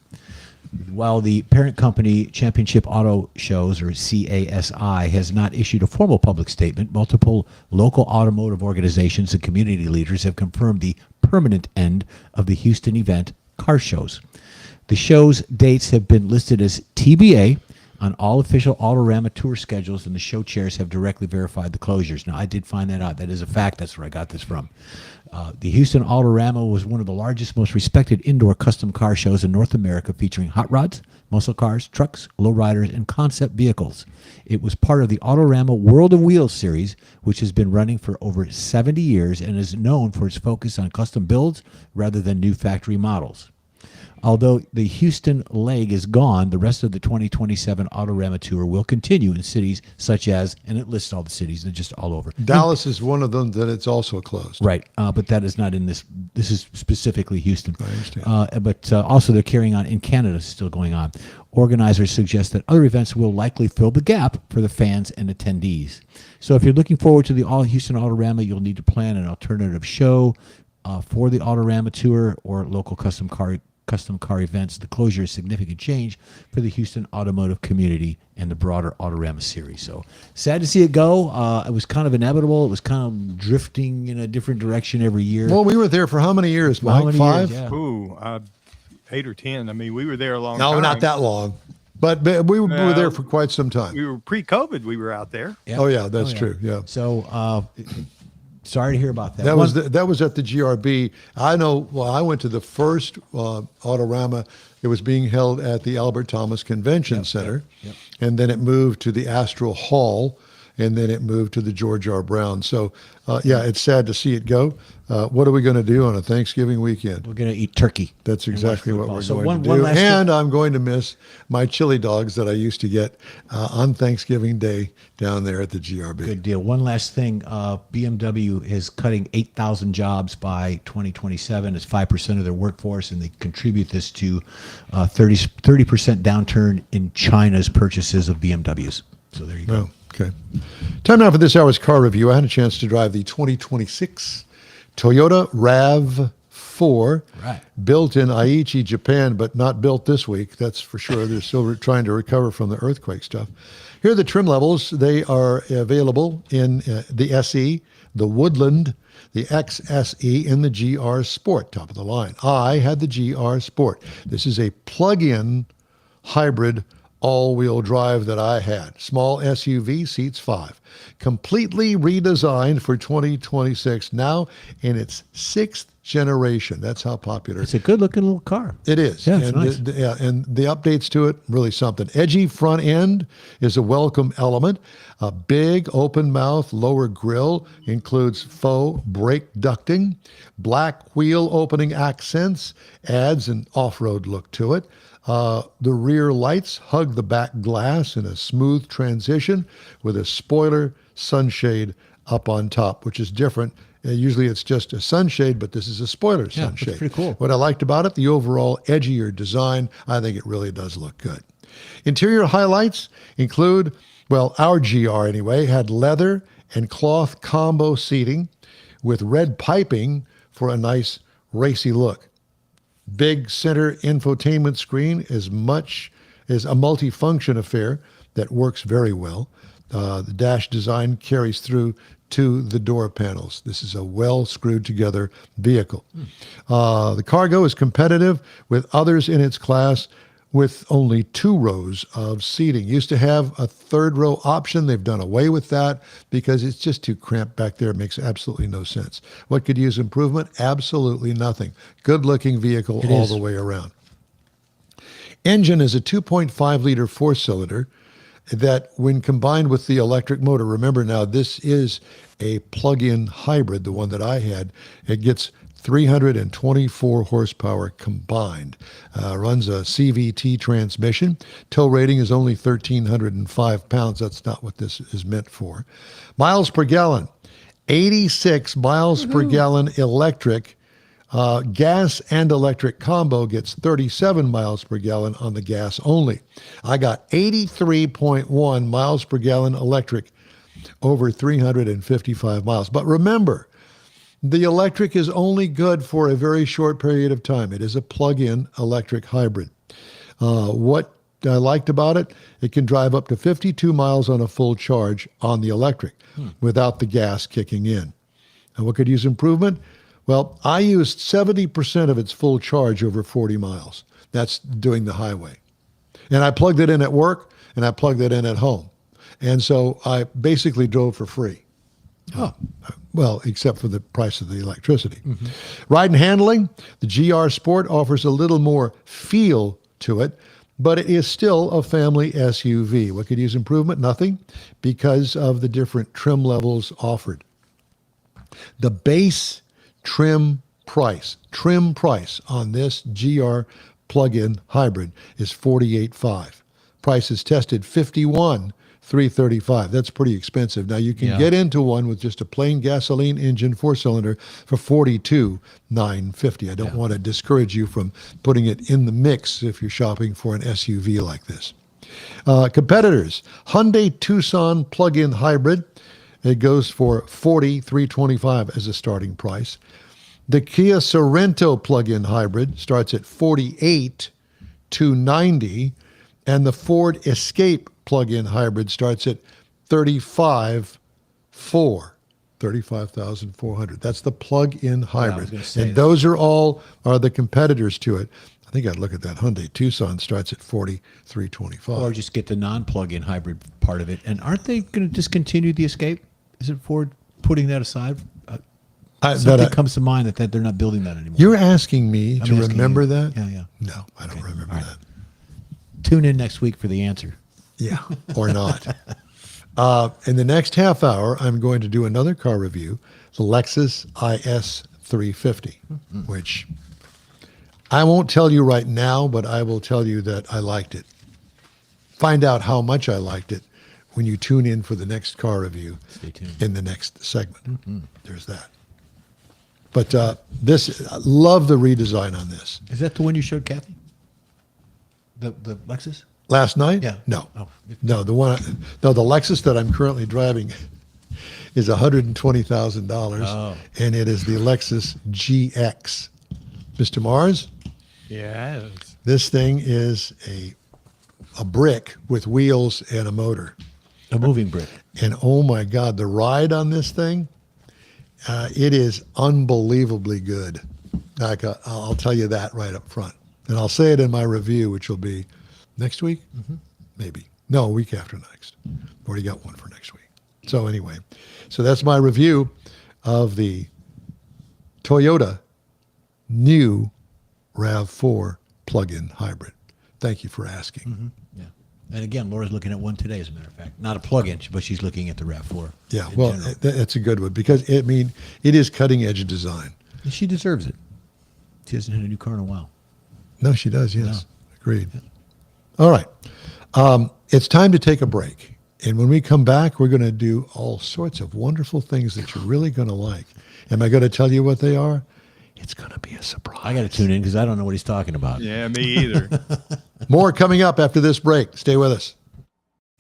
While the parent company Championship Auto Shows, or CASI, has not issued a formal public statement, multiple local automotive organizations and community leaders have confirmed the permanent end of the Houston event, car shows. The show's dates have been listed as TBA on all official Autorama tour schedules, and the show chairs have directly verified the closures. Now, I did find that out. That is a fact. That's where I got this from. The Houston Autorama was one of the largest, most respected indoor custom car shows in North America, featuring hot rods, muscle cars, trucks, lowriders, and concept vehicles. It was part of the Autorama World of Wheels series, which has been running for over 70 years and is known for its focus on custom builds rather than new factory models. Although the Houston leg is gone, the rest of the 2027 Autorama Tour will continue in cities such as, and it lists all the cities, they're just all over. Dallas is one of them that it's also closed. Right, but that is not in this. This is specifically Houston. I understand. But also they're carrying on in Canada, still going on. Organizers suggest that other events will likely fill the gap for the fans and attendees. So if you're looking forward to the All Houston Autorama, you'll need to plan an alternative show for the Autorama Tour or local custom car events. The closure is significant change for the Houston automotive community and the broader Autorama series. So sad to see it go. It was kind of inevitable. It was kind of drifting in a different direction every year. Well, we were there for how many years, Mike? How many 5? years? Yeah. Ooh, 8 or 10. I mean, we were there a long No, time. not that long. But we were there for quite some time. We were pre-COVID. We were out there. Yeah. Oh, yeah, that's true. Yeah. So sorry to hear about that. That was at the GRB. I know. Well, I went to the first Autorama. It was being held at the Albert Thomas Convention Center, and then it moved to the Astral Hall, and then it moved to the George R. Brown. So, it's sad to see it go. What are we going to do on a Thanksgiving weekend? We're going to eat turkey. That's exactly what football. we're So going to one do. last And I'm going to miss my chili dogs that I used to get on Thanksgiving Day down there at the GRB. Good deal. One last thing. BMW is cutting 8,000 jobs by 2027. It's 5% of their workforce, and they contribute this to 30% downturn in China's purchases of BMWs. So there you go. Oh, okay. Time now for this hour's car review. I had a chance to drive the 2026 Toyota RAV4, built in Aichi, Japan, but not built this week. That's for sure. They're still trying to recover from the earthquake stuff. Here are the trim levels. They are available in the SE, the Woodland, the XSE, and the GR Sport, top of the line. I had the GR Sport. This is a plug-in hybrid all-wheel drive that I had. Small SUV, seats 5. Completely redesigned for 2026, now in its 6th generation. That's how popular. It's a good-looking little car. It is. Yeah, it's and nice. And the updates to it, really something. Edgy front end is a welcome element. A big open mouth lower grille includes faux brake ducting. Black wheel opening accents adds an off-road look to it. The rear lights hug the back glass in a smooth transition with a spoiler sunshade up on top, which is different. Usually it's just a sunshade, but this is a spoiler sunshade. That's pretty cool. What I liked about it, the overall edgier design, I think it really does look good. Interior highlights include, well, our GR anyway, had leather and cloth combo seating with red piping for a nice racy look. Big center infotainment screen is a multi-function affair that works very well. The dash design carries through to the door panels. This is a well screwed together vehicle. The cargo is competitive with others in its class with only 2 rows of seating. Used to have a 3rd row option. They've done away with that because it's just too cramped back there. It makes absolutely no sense. What could use improvement? Absolutely nothing. Good looking vehicle all the way around. Engine is a 2.5 liter 4-cylinder that when combined with the electric motor, remember now this is a plug-in hybrid, the one that I had, it gets 324 horsepower combined. Runs a CVT transmission. Tow rating is only 1,305 pounds. That's not what this is meant for. Miles per gallon, 86 miles per gallon electric. Gas and electric combo gets 37 miles per gallon on the gas only. I got 83.1 miles per gallon electric over 355 miles. But remember, the electric is only good for a very short period of time. It is a plug-in electric hybrid. What I liked about it, it can drive up to 52 miles on a full charge on the electric without the gas kicking in. And what could use improvement? Well, I used 70% of its full charge over 40 miles. That's doing the highway. And I plugged it in at work, and I plugged it in at home. And so I basically drove for free. Well, except for the price of the electricity. Ride and handling, the GR Sport offers a little more feel to it. but it is still a family SUV. What could use improvement? Nothing, because of the different trim levels offered. The base trim price on this GR plug-in hybrid is $48,500. Price is tested $51,335. That's pretty expensive. Now you can get into one with just a plain gasoline engine 4-cylinder for $42,950. I don't want to discourage you from putting it in the mix if you're shopping for an SUV like this. Competitors: Hyundai Tucson plug-in hybrid. It goes for $40,325 as a starting price. The Kia Sorento plug-in hybrid starts at $48,290, and the Ford Escape plug-in hybrid starts at $35,400. That's the plug-in hybrid, and those are the competitors to it. I think I'd look at that. Hyundai Tucson starts at $43,325. Or just get the non-plug-in hybrid part of it. And aren't they going to discontinue the Escape? Isn't Ford putting that aside? Something comes to mind that they're not building that anymore. You're asking me to remember that? Yeah. No, I don't remember that. Tune in next week for the answer. Yeah, or not. In the next half hour, I'm going to do another car review, the Lexus IS 350, which I won't tell you right now, but I will tell you that I liked it. Find out how much I liked it when you tune in for the next car review. Stay tuned. In the next segment. There's that. But I love the redesign on this. Is that the one you showed Kathy? The Lexus? Last night? Yeah. No. Oh. No, the Lexus that I'm currently driving is $120,000, and it is the Lexus GX. Mr. Mars? Yes. This thing is a brick with wheels and a motor. A moving brick. And oh my God, the ride on this thing, it is unbelievably good. I'll tell you that right up front. And I'll say it in my review, which will be next week? Maybe. No, a week after next. Already got one for next week. So anyway, that's my review of the Toyota new RAV4 plug-in hybrid. Thank you for asking. Yeah. And again, Laura's looking at one today, as a matter of fact. Not a plug-in, but she's looking at the RAV4. Yeah, well, that's a good one because, it is cutting-edge design. And she deserves it. She hasn't had a new car in a while. No, she does, yes. Agreed. Yeah. All right. It's time to take a break. And when we come back, we're going to do all sorts of wonderful things that you're really going to like. Am I going to tell you what they are? It's going to be a surprise. I got to tune in because I don't know what he's talking about. Yeah, me either. More coming up after this break. Stay with us.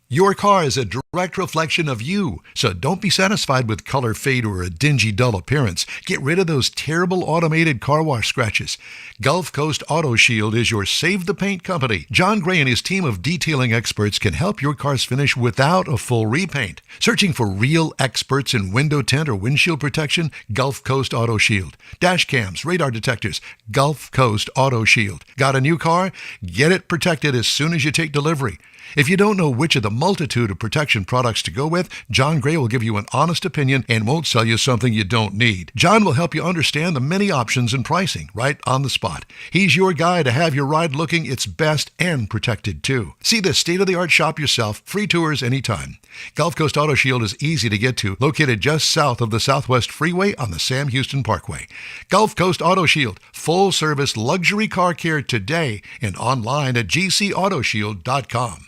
Your car is a direct reflection of you, so don't be satisfied with color fade or a dingy, dull appearance. Get rid of those terrible automated car wash scratches. Gulf Coast Auto Shield is your Save the Paint company. John Gray and his team of detailing experts can help your car's finish without a full repaint. Searching for real experts in window tint or windshield protection? Gulf Coast Auto Shield. Dash cams, radar detectors, Gulf Coast Auto Shield. Got a new car? Get it protected as soon as you take delivery. If you don't know which of the multitude of protection products to go with, John Gray will give you an honest opinion and won't sell you something you don't need. John will help you understand the many options and pricing right on the spot. He's your guy to have your ride looking its best and protected too. See the state-of-the-art shop yourself. Free tours anytime. Gulf Coast Auto Shield is easy to get to, located just south of the Southwest Freeway on the Sam Houston Parkway. Gulf Coast Auto Shield, full-service luxury car care today and online at gcautoshield.com.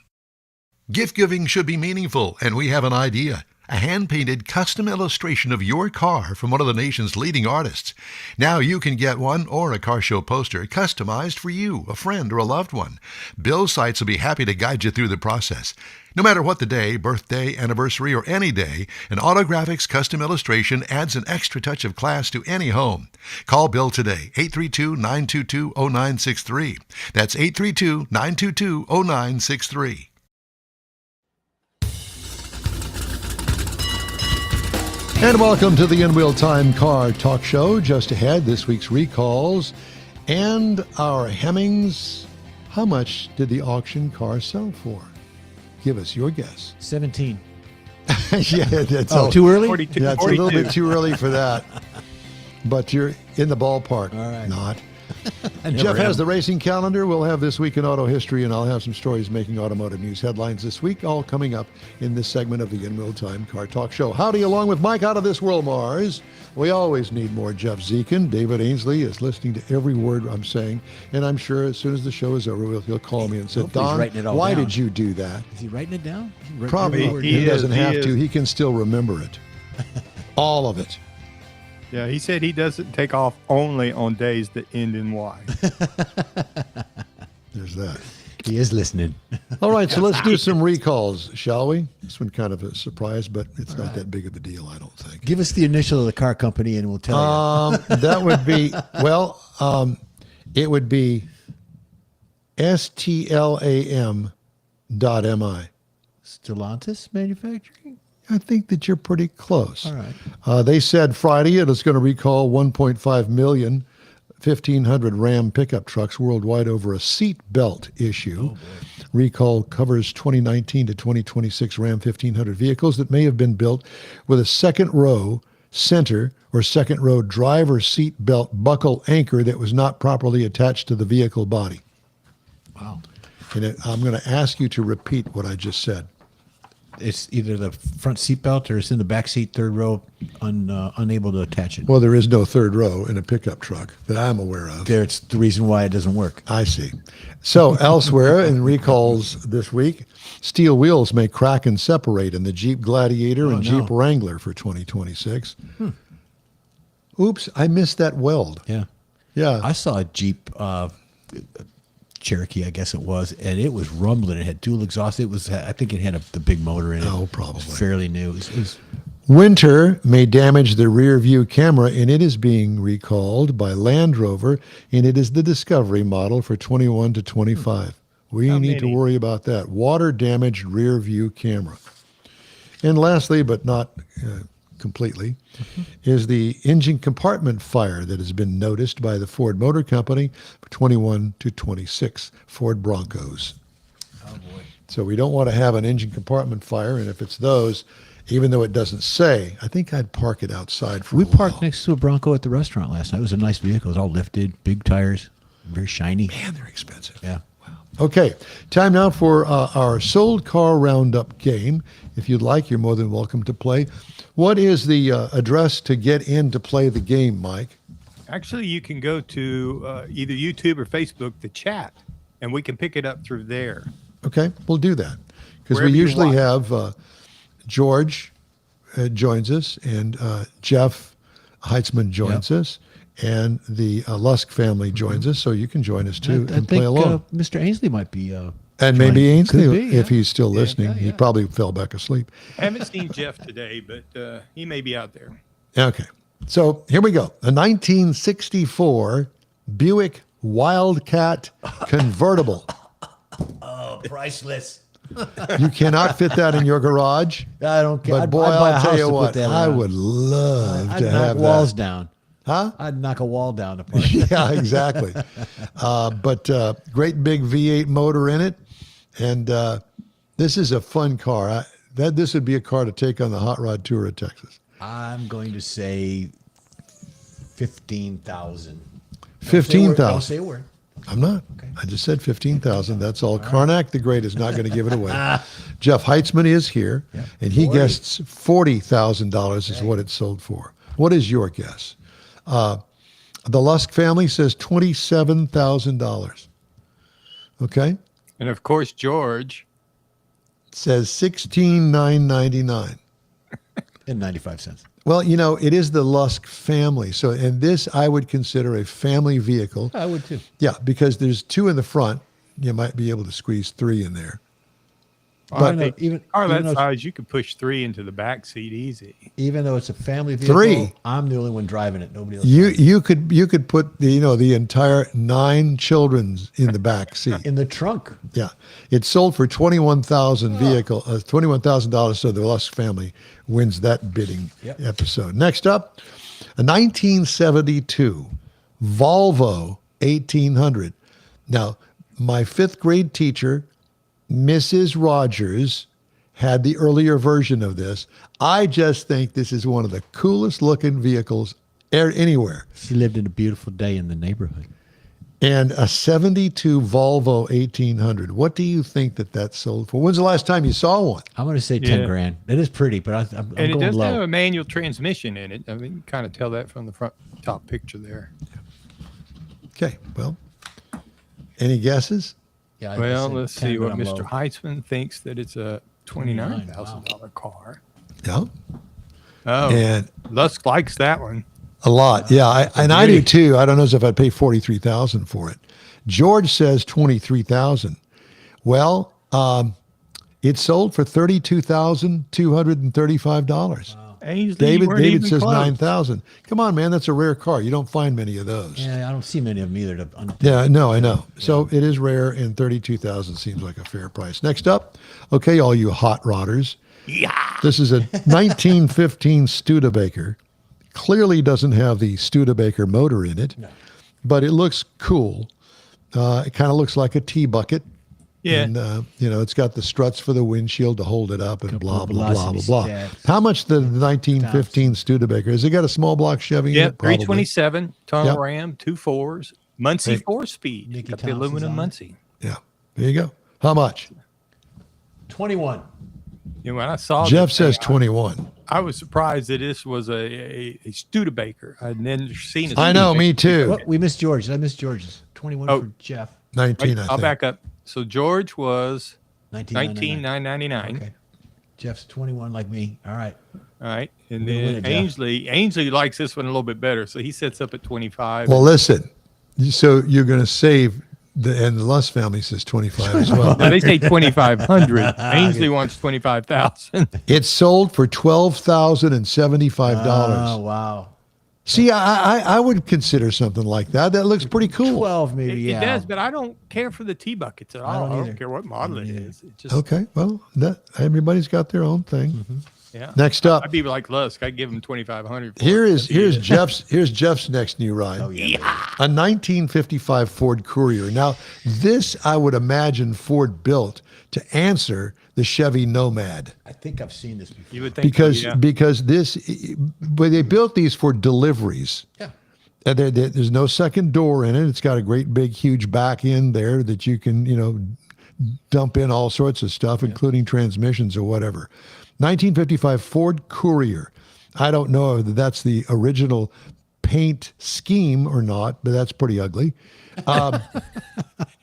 Gift giving should be meaningful, and we have an idea. A hand-painted custom illustration of your car from one of the nation's leading artists. Now you can get one or a car show poster customized for you, a friend, or a loved one. Bill Sites will be happy to guide you through the process. No matter what the day, birthday, anniversary, or any day, an Autographics custom illustration adds an extra touch of class to any home. Call Bill today, 832-922-0963. That's 832-922-0963. And welcome to the In Wheel Time Car Talk Show. Just ahead, this week's recalls and our Hemmings. How much did the auction car sell for? Give us your guess. 17. Yeah, that's too early? 42. That's a little bit too early for that. But you're in the ballpark. All right. Not. Jeff has the racing calendar. We'll have This Week in Auto History, and I'll have some stories making automotive news headlines this week, all coming up in this segment of the In Real Time Car Talk Show. Howdy, along with Mike out of this world, Mars. We always need more Jeff Zekin. David Ainsley is listening to every word I'm saying, and I'm sure as soon as the show is over, he'll call me and say, Don, why did you do that? Is he writing it down? Probably. He doesn't have to. He can still remember it. All of it. Yeah, he said he doesn't take off only on days that end in Y. There's that. He is listening. All right, so let's do some recalls, shall we? This one kind of a surprise, but it's not that big of a deal, I don't think. Give us the initial of the car company and we'll tell you. That would be, it would be STLAM.MI. Stellantis Manufacturing? I think that you're pretty close. All right. They said Friday it is going to recall 1.5 million 1,500 Ram pickup trucks worldwide over a seat belt issue. Recall covers 2019 to 2026 Ram 1,500 vehicles that may have been built with a second row center or second row driver seat belt buckle anchor that was not properly attached to the vehicle body. Wow. And I'm going to ask you to repeat what I just said. It's either the front seat belt or it's in the back seat, third row, unable to attach it. Well, there is no third row in a pickup truck that I'm aware of. There's the reason why it doesn't work. I see. So elsewhere in recalls this week, steel wheels may crack and separate in the Jeep Gladiator and Jeep Wrangler for 2026. Oops, I missed that weld. Yeah. Yeah. I saw a Jeep Cherokee, I guess it was, and it was rumbling. It had dual exhaust. It was, I think it had the big motor in it. Oh, probably. It was fairly new. It was Winter may damage the rear view camera, and it is being recalled by Land Rover, and it is the Discovery model for 21 to 25. We need to worry about that. Water damaged rear view camera. And lastly, but not completely, is the engine compartment fire that has been noticed by the Ford Motor Company for 21 to 26 Ford Broncos. Oh, boy. So we don't want to have an engine compartment fire, and if it's those, even though it doesn't say, I think I'd park it outside for a We while. parked next to a Bronco at the restaurant last night. It was a nice vehicle. It was all lifted, big tires, very shiny. Man, they're expensive. Yeah. Okay, time now for our Sold Car Roundup game. If you'd like, you're more than welcome to play. What is the address to get in to play the game, Mike? Actually, you can go to either YouTube or Facebook, the chat, and we can pick it up through there. Okay, we'll do that. Because we Wherever you usually want. have George joins us, and Jeff Heitzman joins us, and the Lusk family joins us, so you can join us too I and think play along. Mr. Ainsley might be. And maybe Ainsley, Could be, if yeah. he's still listening. yeah, He yeah. probably fell back asleep. I haven't seen Jeff today, but he may be out there. Okay. So here we go. A 1964 Buick Wildcat convertible. Oh, priceless. You cannot fit that in your garage. I don't care. But boy, I'd buy a I'll tell house you to put what, that I around. would love I'd to knock have walls that. down. Huh? I'd knock a wall down to park. Yeah, exactly. But great big V8 motor in it. And this is a fun car. This would be a car to take on the hot rod tour of Texas. I'm going to say 15,000. 15,000. Don't say a word. I'm not. Okay. I just said 15,000. That's all. Karnak the Great is not going to give it away. Jeff Heitzman is here, and he guesses $40,000 is what it sold for. What is your guess? The Lusk family says $27,000. Okay? And of course, George. Says $16,999. And 95 cents. Well, you know, it is the Lusk family. So, and this I would consider a family vehicle. I would too. Yeah, because there's two in the front. You might be able to squeeze three in there. But But even that though- size, you could push 3 into the back seat easy. Even though it's a family vehicle, Three. I'm the only one driving it. Nobody else. You could put the entire 9 children in the back seat. In the trunk. Yeah, it sold for $21,000. So the Lusk family wins that bidding episode. Next up, a 1972 Volvo 1800. Now, my 5th grade teacher, Mrs. Rogers, had the earlier version of this. I just think this is one of the coolest looking vehicles anywhere. She lived in a beautiful day in the neighborhood. and a 72 Volvo 1800. What do you think that sold for? When's the last time you saw one? I'm going to say 10 Yeah. grand. It is pretty, but I'm And it going does have low. a manual transmission in it. I mean, you kind of tell that from the front top picture there. Okay, well, any guesses? Yeah, I Well, said let's 10, see but what I'm Mr. low. Heitzman thinks that it's a $29,000 car. Yeah, Oh, and Lusk likes that one. a lot. Yeah, I do beauty. too. I don't know if I'd pay 43,000 for it. George says 23,000. Well, it sold for $32,235. Ainsley, David you weren't even says close. 9,000. Come on, man, that's a rare car. You don't find many of those. Yeah, I don't see many of them either. Yeah, no, I know. So it is rare, and 32,000 seems like a fair price. Next up, okay, all you hot rodders. Yeah. This is a 1915 Studebaker. Clearly doesn't have the Studebaker motor in it, but it looks cool. It kind of looks like a tea bucket. Yeah. And, it's got the struts for the windshield to hold it up and blah, blah, blah, blah, velocity blah. stats. How much the 1915 Studebaker? Has it got a small block Chevy in Yeah, it? Probably. 327, tunnel Yep. Ram, 2.4s, Muncie Hey. 4-speed. Nicky Got the Thompson's aluminum on it. Muncie. Yeah. There you go. How much? 21. You know, when I saw Jeff this says thing, 21. I was surprised that this was a Studebaker. I'd never seen a I know, Studebaker. me too. Oh, we missed George. I missed George's. 21 Oh. for Jeff. 19, Wait, I I'll think. back up. So George was 19.99. 19,999. Okay. Jeff's 21 like me. All right. All right. And We're gonna then win it, Jeff. Ainsley likes this one a little bit better. So he sets up at 25. Well, listen. So you're going to save, and the Luss family says 25 as well. Now, they say 2,500. Ainsley wants 25,000. It sold for $12,075. Oh, wow. See, I would consider something like that. That looks pretty cool. 12 maybe, It yeah. does, but I don't care for the T buckets at all. I don't don't, either. care what model it is. It just Okay, well, everybody's got their own thing. yeah. Next up, I'd be like Lusk. I'd give him 2,500. here's Jeff's next new ride. Oh, yeah. A 1955 Ford Courier. Now, this I would imagine Ford built to answer the Chevy Nomad I think I've seen this before. You would think because this, but they built these for deliveries. Yeah. And there's no second door in it. It's got a great big huge back end there that you can dump in all sorts of stuff, including transmissions or whatever. 1955 Ford Courier. I don't know if that's the original paint scheme or not, but that's pretty ugly.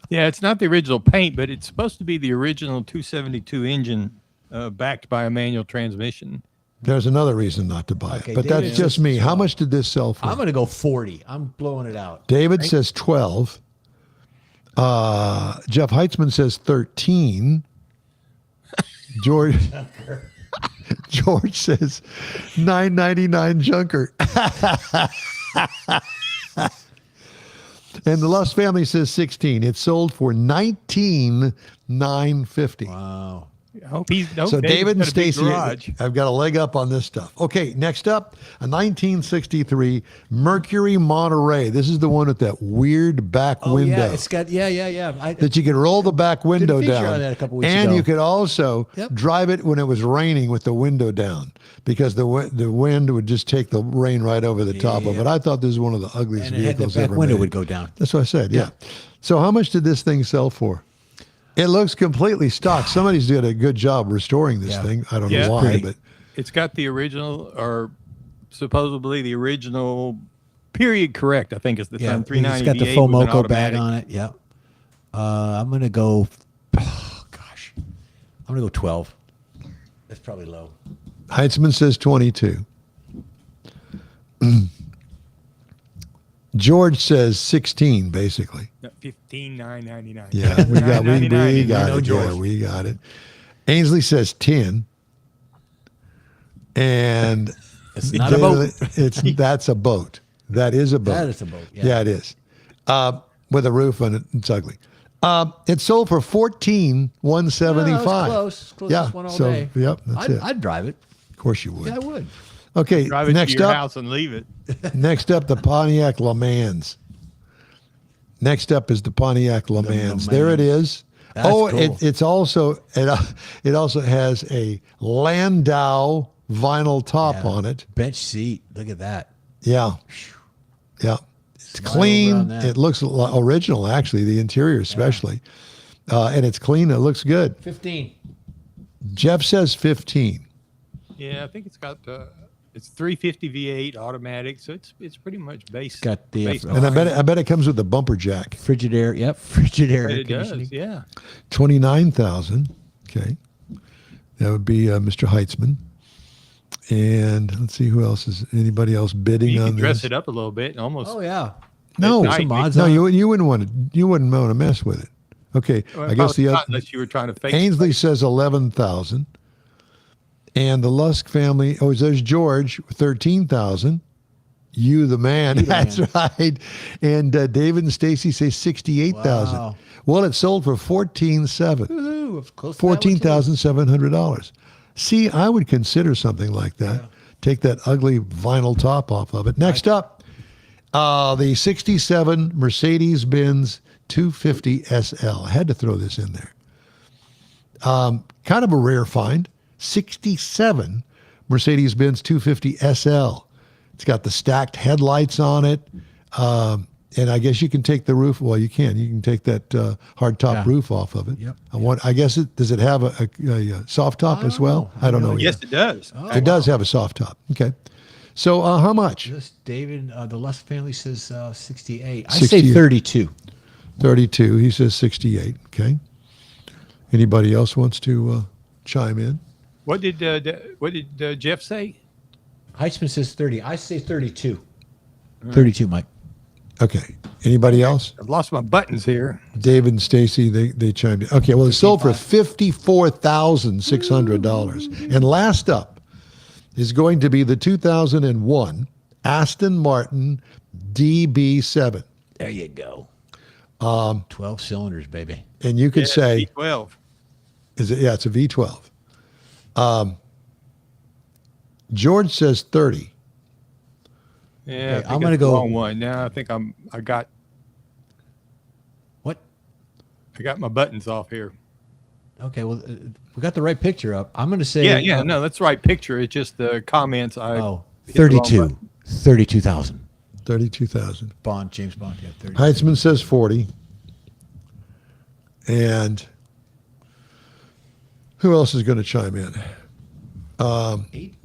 Yeah, it's not the original paint, but it's supposed to be the original 272 engine backed by a manual transmission. There's another reason not to buy Okay, it, but David that's just says me. How 12. much did this sell for? I'm going to go 40. I'm blowing it out. David says 12. Jeff Heitzman says 13. George says 9.99 junker. And the Luss family says 16. It sold for 19,950. Wow. I hope he's So David and got a big Stacy, garage. I've got a leg up on this stuff. Okay, next up, a 1963 Mercury Monterey. This is the one with that weird back Oh, window yeah. It's got, yeah. that you could roll the back window feature down. on that a couple weeks and ago. you could also Yep. drive it when it was raining with the window down because the wind would just take the rain right over the top of it. I thought this was one of the ugliest and it had the vehicles back ever window made. would go down. That's what I said, yeah. So how much did this thing sell for? It looks completely stock. Somebody's did a good job restoring this Yeah. thing. I don't Yeah. know why, Pretty. but It's got the original, or supposedly the original period correct, I think is the Yeah. term. It's 390 got the V8 full with an Moco bag automatic. on it. Yeah. I'm going to go, I'm going to go 12. That's probably low. Heitzman says 22. George says 16, basically. No, 15,999. Yeah, we got $9.99, we you got know, it. George. Yeah, we got it. Ainsley says 10. And It's not a boat. That's a boat. That is a boat. That is a boat, yeah. Yeah, it is. With a roof on it. It's ugly. It sold for $14,175. Close. Closest Yeah, one all so, day. yep, that's it. I'd drive it. Of course you would. Yeah, I would. Okay, Drive it next to your up. house and leave it. Next up, the Pontiac Le Mans. Next up is the Pontiac Le Mans. There it is. That's oh, cool. it also has a Landau vinyl top Yeah. on it. Bench seat. Look at that. Yeah, yeah. It's clean. It looks original, actually, the interior especially. And it's clean. It looks good. 15. Jeff says 15. Yeah, I think it's got it's 350 V8 automatic, so it's pretty much base. Got the base And I bet it comes with a bumper jack. Frigidaire. Yep, Frigidaire air it conditioning. does, yeah. 29,000. Okay. That would be Mr. Heitzman. And let's see who else is anybody else bidding You on can dress this. it up a little bit and almost. Oh yeah. No, Nice. Some mods no, on it. you wouldn't want to mess with it. Okay, Well, I guess probably the not other unless you were trying to fake. Ainsley says 11,000, and the Lusk family. Oh, there's George 13,000. You the man. You the That's man. right. And David and Stacy say 68,000. Wow. Well, it sold for 14,700. Woohoo, close to that one, too. $14,700. See, I would consider something like that. Take that ugly vinyl top off of it. Next up, the 67 Mercedes-Benz 250 SL. I had to throw this in there. Kind of a rare find. 67 Mercedes-Benz 250 SL. It's got the stacked headlights on it. And I guess you can take the roof. Well, you can. You can take that hard top roof off of it. Yep. I guess does it have a soft top as well? I don't know. Yes, it does. It does have a soft top. Okay. So how much? This David, the Lusk family says 68. I 68. say 32. 32. He says 68. Okay. Anybody else wants to chime in? What did Jeff say? Heitzman says 30. I say 32. 32, Mike. Okay. Anybody else? I've lost my buttons here. David and Stacy, they chimed in. Okay, well, it sold for $54,600. And last up is going to be the 2001 Aston Martin DB7. There you go. 12 cylinders, baby. And you could say, V12. is it? Yeah, it's a V12. George says 30. Yeah, Okay, I think I'm gonna it's the go- wrong one. Now I think I got What? my buttons off here. Okay, well, we got the right picture up. I'm going to say. Yeah, no, that's the right picture. It's just the comments. Oh, hit the wrong 32. button. 32,000. 32,000. Bond, James Bond. Yeah, 30. Heitzman says 40. And who else is going to chime in? Eight?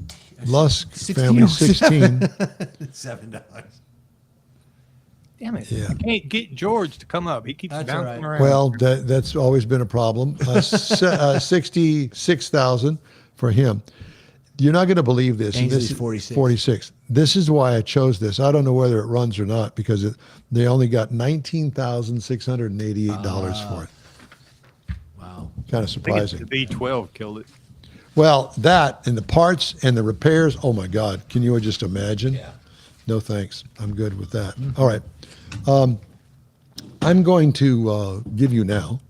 Lusk 16. family 16. $7. Damn it! Yeah. I can't get George to come up. He keeps That's all bouncing right. around. Well, that's always been a problem. 66,000 for him. You're not going to believe this. And Ainsley's this 46. 46. This is why I chose this. I don't know whether it runs or not because they only got $19,688 for it. Wow. Kind of I think it's surprising. the V12 killed it. Well, that and the parts and the repairs. Oh my God! Can you just imagine? Yeah. No thanks. I'm good with that. All right. I'm going to give you now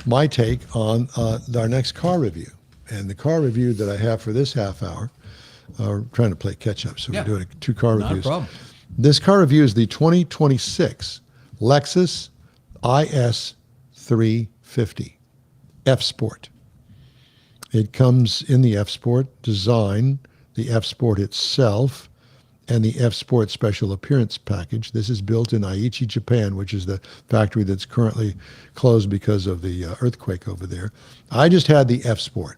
my take on our next car review. And the car review that I have for this half hour, we're trying to play catch up, so Yeah. we're doing two car Not a reviews. problem. This car review is the 2026 Lexus IS 350 F Sport. It comes in the F Sport design, the F Sport itself, and the F Sport Special Appearance Package. This is built in Aichi, Japan, which is the factory that's currently closed because of the earthquake over there. I just had the F Sport.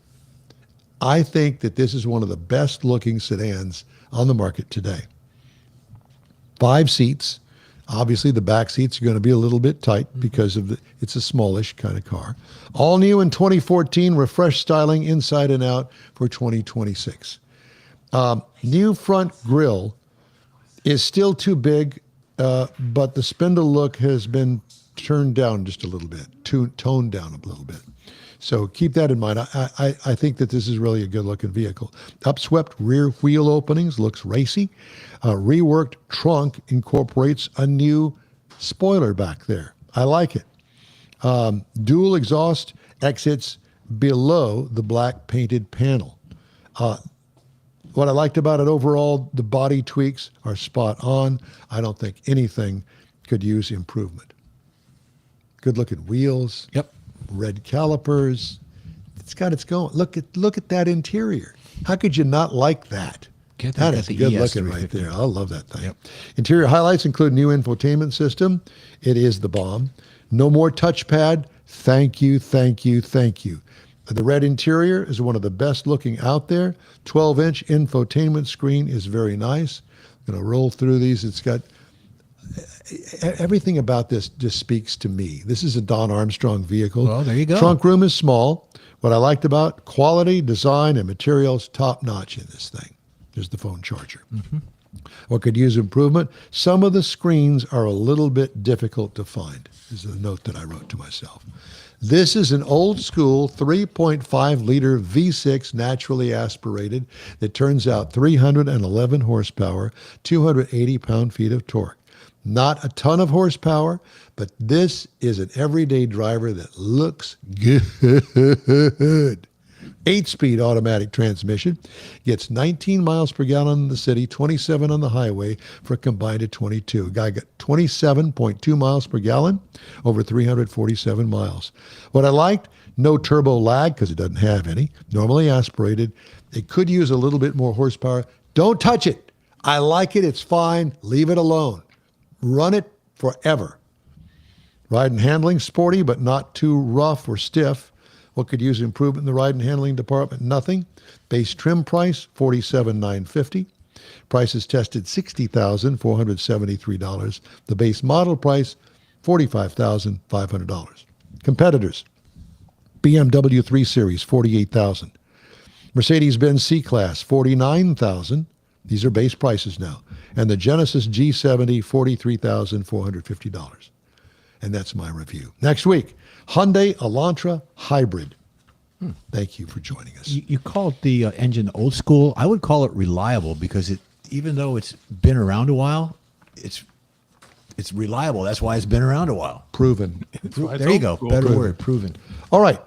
I think that this is one of the best looking sedans on the market today. 5 seats. Obviously, the back seats are going to be a little bit tight because of it's a smallish kind of car. All new in 2014, refreshed styling inside and out for 2026. New front grille is still too big, but the spindle look has been turned down just a little bit, toned down a little bit. So keep that in mind. I think that this is really a good-looking vehicle. Upswept rear wheel openings, looks racy. Reworked trunk incorporates a new spoiler back there. I like it. Dual exhaust exits below the black painted panel. What I liked about it overall, the body tweaks are spot on. I don't think anything could use improvement. Good-looking wheels. Yep. Red calipers. It's got its going. Look at that interior. How could you not like that? Get That got is the good ES looking right 350. there. I love that thing. Yep. Interior highlights include new infotainment system. It is the bomb. No more touchpad. Thank you, thank you, thank you. The red interior is one of the best looking out there. 12-inch infotainment screen is very nice. I'm going to roll through these. It's got everything about this just speaks to me. This is a Don Armstrong vehicle. Well, there you go. Trunk room is small. What I liked about quality, design, and materials, top notch in this thing. There's the phone charger. What could use improvement? Some of the screens are a little bit difficult to find. This is a note that I wrote to myself. This is an old school 3.5 liter V6 naturally aspirated that turns out 311 horsepower, 280 pound-feet of torque. Not a ton of horsepower, but this is an everyday driver that looks good. 8-speed automatic transmission, gets 19 miles per gallon in the city, 27 on the highway for a combined of 22. Guy got 27.2 miles per gallon over 347 miles. What I liked, no turbo lag because it doesn't have any, normally aspirated. It could use a little bit more horsepower. Don't touch it. I like it. It's fine. Leave it alone. Run it forever. Ride and handling, sporty, but not too rough or stiff. What could use improvement in the ride and handling department? Nothing. Base trim price, $47,950. Price is tested $60,473. The base model price, $45,500. Competitors, BMW 3 Series, $48,000. Mercedes-Benz C-Class, $49,000. These are base prices now. And the Genesis G70, $43,450. And that's my review. Next week, Hyundai Elantra Hybrid. Thank you for joining us. You called the engine old school. I would call it reliable because it, even though it's been around a while, it's reliable. That's why it's been around a while. Proven. There you go. Better word, proven. All right.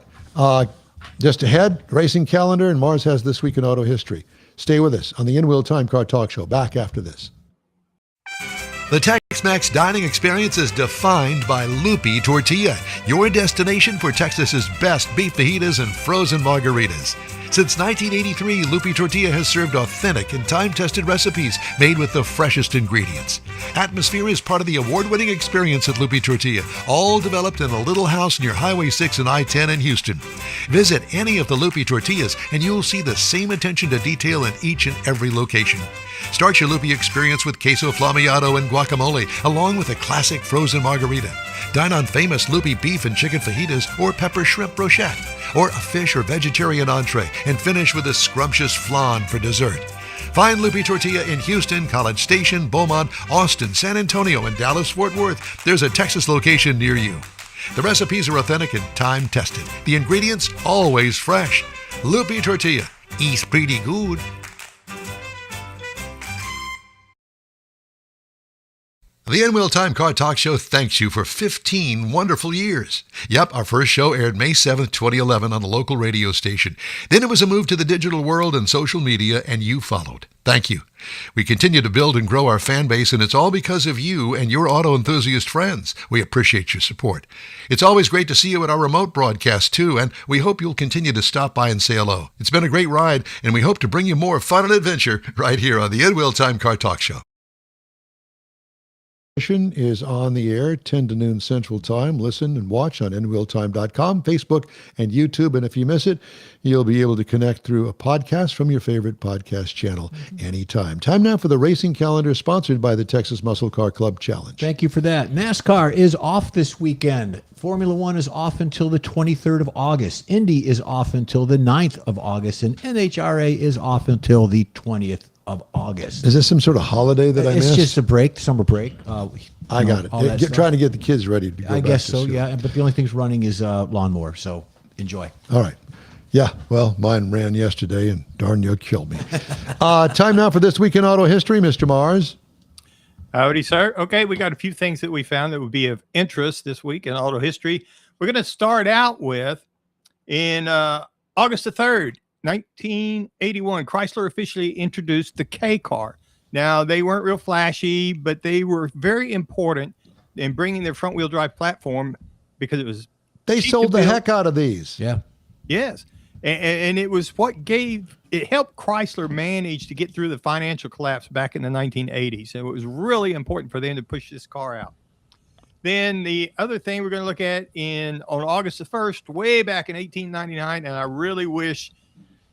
Just ahead, racing calendar, and Mars has This Week in Auto History. Stay with us on the In-Wheel Time Car Talk Show. Back after this. The Tex-Mex dining experience is defined by Loopy Tortilla, your destination for Texas's best beef fajitas and frozen margaritas. Since 1983, Loopy Tortilla has served authentic and time-tested recipes made with the freshest ingredients. Atmosphere is part of the award-winning experience at Loopy Tortilla, all developed in a little house near Highway 6 and I-10 in Houston. Visit any of the Loopy Tortillas and you'll see the same attention to detail in each and every location. Start your Loopy experience with queso flammeado and guacamole, along with a classic frozen margarita. Dine on famous Loopy beef and chicken fajitas or pepper shrimp brochette, or a fish or vegetarian entree, and finish with a scrumptious flan for dessert. Find Loopy Tortilla in Houston, College Station, Beaumont, Austin, San Antonio, and Dallas-Fort Worth. There's a Texas location near you. The recipes are authentic and time-tested. The ingredients always fresh. Loopy Tortilla. Eats pretty good. The In-Wheel Time Car Talk Show thanks you for 15 wonderful years. Yep, our first show aired May 7th, 2011 on a local radio station. Then it was a move to the digital world and social media, and you followed. Thank you. We continue to build and grow our fan base, and it's all because of you and your auto enthusiast friends. We appreciate your support. It's always great to see you at our remote broadcast, too, and we hope you'll continue to stop by and say hello. It's been a great ride, and we hope to bring you more fun and adventure right here on the In-Wheel Time Car Talk Show. Is on the air 10 to noon Central Time. Listen and watch on InWheelTime.com, Facebook, and YouTube. And if you miss it, you'll be able to connect through a podcast from your favorite podcast channel anytime. Time now for the racing calendar, sponsored by the Texas Muscle Car Club Challenge. Thank you for that. NASCAR is off this weekend. Formula One is off until the 23rd of August. Indy is off until the 9th of August. And NHRA is off until the 20th of August. Is this some sort of holiday that I missed? It's just a break, summer break. I got it. Trying to get the kids ready to go I back guess to so, school. yeah. But the only thing's running is lawnmower, so enjoy. All right. Yeah, well, mine ran yesterday, and darn you killed me. Time now for This Week in Auto History, Mr. Mars. Howdy, sir. Okay, we got a few things that we found that would be of interest this week in auto history. We're going to start out with in August the 3rd. 1981, Chrysler officially introduced the K car. Now, they weren't real flashy, but they were very important in bringing their front-wheel drive platform because it was They cheap sold to the build. heck out of these. Yeah. Yes. And it was it helped Chrysler manage to get through the financial collapse back in the 1980s. So it was really important for them to push this car out. Then the other thing we're going to look at on August the 1st, way back in 1899, and I really wish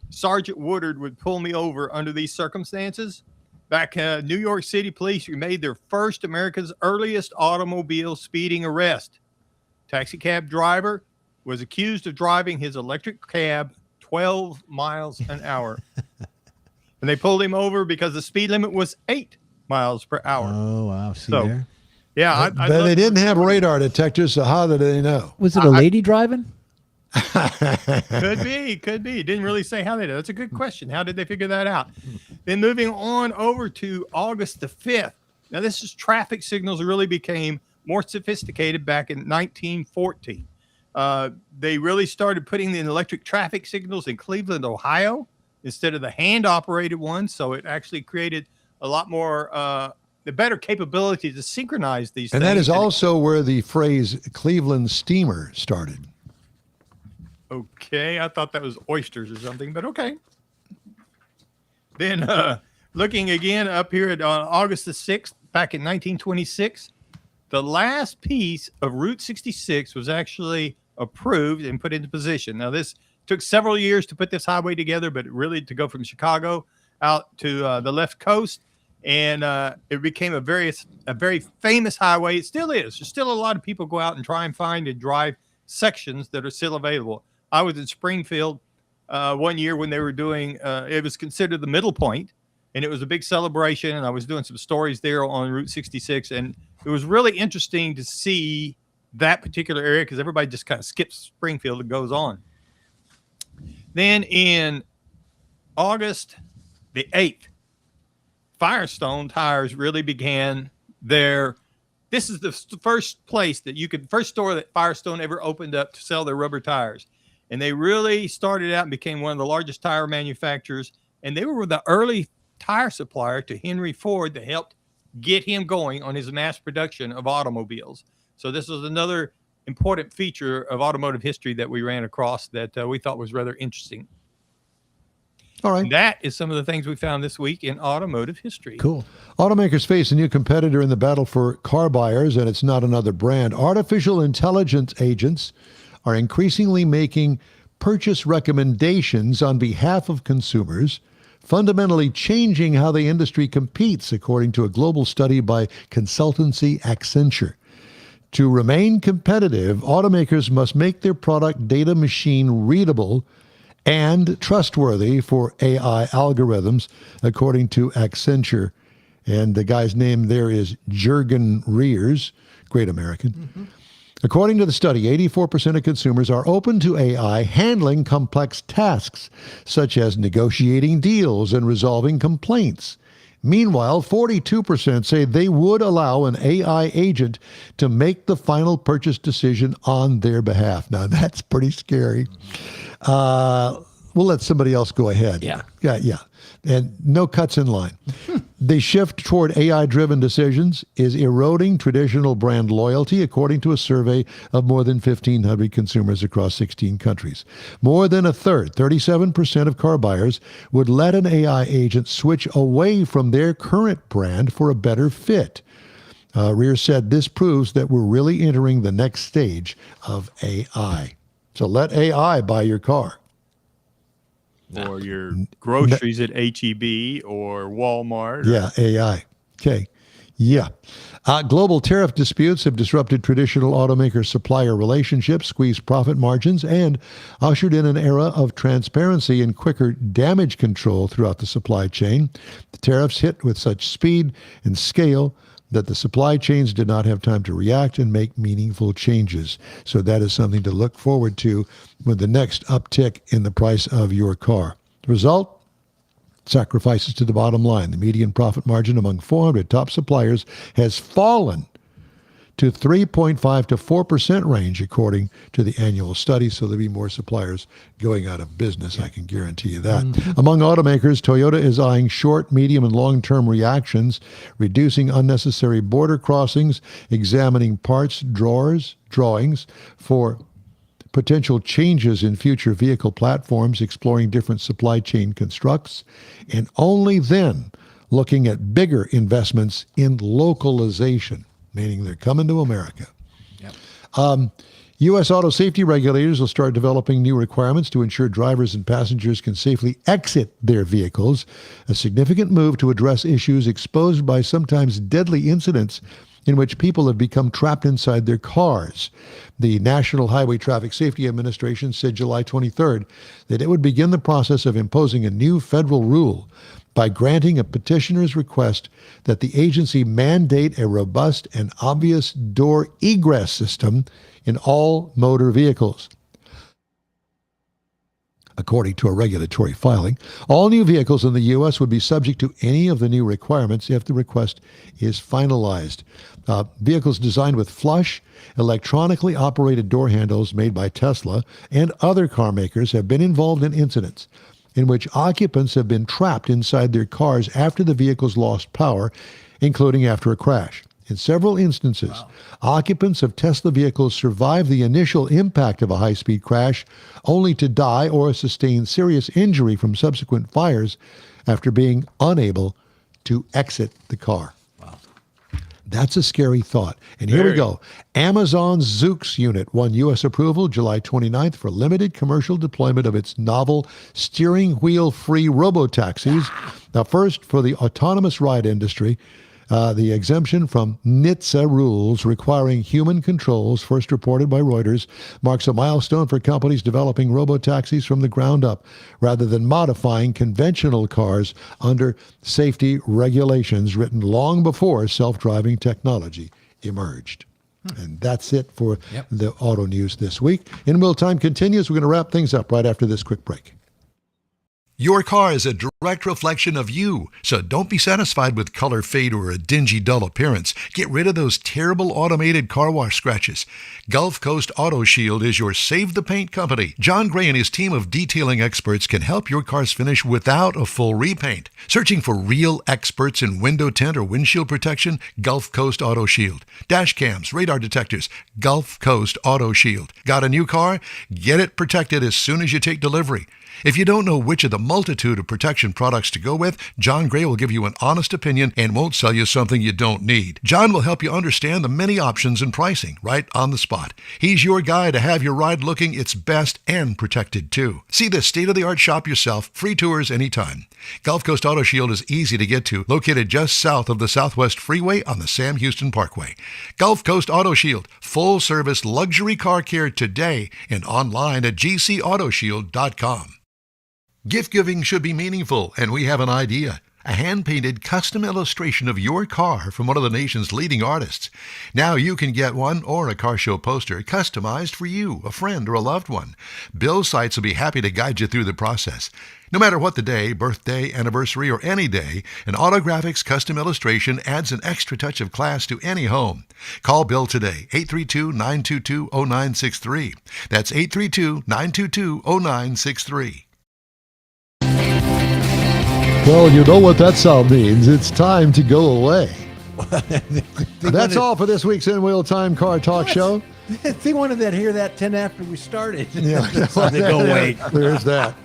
Sergeant Woodard would pull me over under these circumstances. Back New York City police made their first America's earliest automobile speeding arrest. Taxi cab driver was accused of driving his electric cab 12 miles an hour. And they pulled him over because the speed limit was 8 miles per hour. Oh, wow. See So, there? Yeah. But they didn't have radar detectors, so how did they know? Was it a lady driving? Could be. Didn't really say how they did. That's a good question. How did they figure that out? Then moving on over to August the 5th. Now, traffic signals really became more sophisticated back in 1914. They really started putting in electric traffic signals in Cleveland, Ohio, instead of the hand-operated ones. So it actually created a lot more, the better capability to synchronize these things. And that is also where the phrase Cleveland steamer started. Okay, I thought that was oysters or something, but okay. Then looking again up here at August the 6th, back in 1926, the last piece of Route 66 was actually approved and put into position. Now, this took several years to put this highway together, but really to go from Chicago out to the left coast, and it became a very famous highway. It still is. There's still a lot of people go out and try and find and drive sections that are still available. I was in Springfield one year when they were doing, it was considered the middle point, and it was a big celebration, and I was doing some stories there on Route 66, and it was really interesting to see that particular area because everybody just kind of skips Springfield and goes on. Then in August the 8th, Firestone tires really began this is the first store that Firestone ever opened up to sell their rubber tires. And they really started out and became one of the largest tire manufacturers. And they were the early tire supplier to Henry Ford that helped get him going on his mass production of automobiles. So this was another important feature of automotive history that we ran across that we thought was rather interesting. All right. And that is some of the things we found this week in automotive history. Cool. Automakers face a new competitor in the battle for car buyers, and it's not another brand. Artificial intelligence agents are increasingly making purchase recommendations on behalf of consumers, fundamentally changing how the industry competes, according to a global study by consultancy Accenture. To remain competitive, automakers must make their product data machine readable and trustworthy for AI algorithms, according to Accenture. And the guy's name there is Jürgen Reers, great American. Mm-hmm. According to the study, 84% of consumers are open to AI handling complex tasks, such as negotiating deals and resolving complaints. Meanwhile, 42% say they would allow an AI agent to make the final purchase decision on their behalf. Now, that's pretty scary. We'll let somebody else go ahead. Yeah. And no cuts in line. The shift toward AI-driven decisions is eroding traditional brand loyalty, according to a survey of more than 1,500 consumers across 16 countries. More than a third, 37% of car buyers, would let an AI agent switch away from their current brand for a better fit. Rear said this proves that we're really entering the next stage of AI. So let AI buy your car. Or your groceries at H-E-B or Walmart. Yeah, AI. Okay. Yeah. Global tariff disputes have disrupted traditional automaker-supplier relationships, squeezed profit margins, and ushered in an era of transparency and quicker damage control throughout the supply chain. The tariffs hit with such speed and scale that the supply chains did not have time to react and make meaningful changes. So that is something to look forward to with the next uptick in the price of your car. The result? Sacrifices to the bottom line. The median profit margin among 400 top suppliers has fallen to 3.5 to 4% range, according to the annual study. So there'll be more suppliers going out of business, I can guarantee you that. Mm-hmm. Among automakers, Toyota is eyeing short, medium, and long-term reactions, reducing unnecessary border crossings, examining parts drawings for potential changes in future vehicle platforms, exploring different supply chain constructs, and only then looking at bigger investments in localization, meaning they're coming to America. U.S. auto safety regulators will start developing new requirements to ensure drivers and passengers can safely exit their vehicles, a significant move to address issues exposed by sometimes deadly incidents in which people have become trapped inside their cars. The National Highway Traffic Safety Administration said July 23rd that it would begin the process of imposing a new federal rule by granting a petitioner's request that the agency mandate a robust and obvious door egress system in all motor vehicles. According to a regulatory filing, all new vehicles in the U.S. would be subject to any of the new requirements if the request is finalized. Vehicles designed with flush, electronically operated door handles made by Tesla and other car makers have been involved in incidents in which occupants have been trapped inside their cars after the vehicles lost power, including after a crash. In several instances, occupants of Tesla vehicles survived the initial impact of a high-speed crash only to die or sustain serious injury from subsequent fires after being unable to exit the car. Wow. That's a scary thought. And here we go. Amazon's Zoox unit won U.S. approval July 29th for limited commercial deployment of its novel steering wheel-free robotaxis. Now, first, for the autonomous ride industry, the exemption from NHTSA rules requiring human controls, first reported by Reuters, marks a milestone for companies developing robotaxis from the ground up, rather than modifying conventional cars under safety regulations written long before self-driving technology emerged. And that's it for the auto news this week. In Wheel Time continues. We're going to wrap things up right after this quick break. Your car is a direct reflection of you, so don't be satisfied with color fade or a dingy, dull appearance. Get rid of those terrible automated car wash scratches. Gulf Coast Auto Shield is your Save the Paint company. John Gray and his team of detailing experts can help your cars finish without a full repaint. Searching for real experts in window tint or windshield protection? Gulf Coast Auto Shield. Dash cams, radar detectors, Gulf Coast Auto Shield. Got a new car? Get it protected as soon as you take delivery. If you don't know which of the multitude of protection products to go with, John Gray will give you an honest opinion and won't sell you something you don't need. John will help you understand the many options and pricing right on the spot. He's your guy to have your ride looking its best and protected too. See the state-of-the-art shop yourself. Free tours anytime. Gulf Coast Auto Shield is easy to get to, located just south of the Southwest Freeway on the Sam Houston Parkway. Gulf Coast Auto Shield, full-service luxury car care today and online at gcautoshield.com. Gift giving should be meaningful, and we have an idea. A hand-painted custom illustration of your car from one of the nation's leading artists. Now you can get one or a car show poster customized for you, a friend, or a loved one. Bill Seitz will be happy to guide you through the process. No matter what the day, birthday, anniversary, or any day, an Autographics custom illustration adds an extra touch of class to any home. Call Bill today, 832-922-0963. That's 832-922-0963. Well, you know what that sound means. It's time to go away. That's all for this week's In Wheel Time Car Talk Show. They wanted to hear that 10 after we started. Yeah, So they go away. There's that.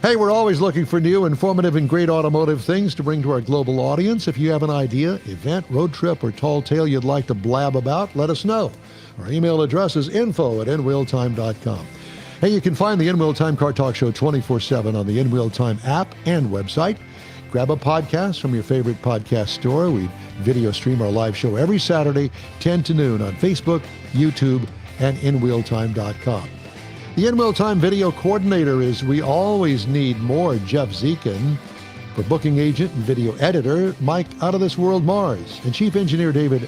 Hey, we're always looking for new, informative, and great automotive things to bring to our global audience. If you have an idea, event, road trip, or tall tale you'd like to blab about, let us know. Our email address is info@inwheeltime.com. Hey, you can find the In Wheel Time Car Talk Show 24/7 on the In Wheel Time app and website. Grab a podcast from your favorite podcast store. We video stream our live show every Saturday, 10 to noon on Facebook, YouTube, and InWheelTime.com. The In Wheel Time video coordinator is We Always Need More, Jeff Zekin. For booking agent and video editor, Mike Out of This World Mars. And chief engineer David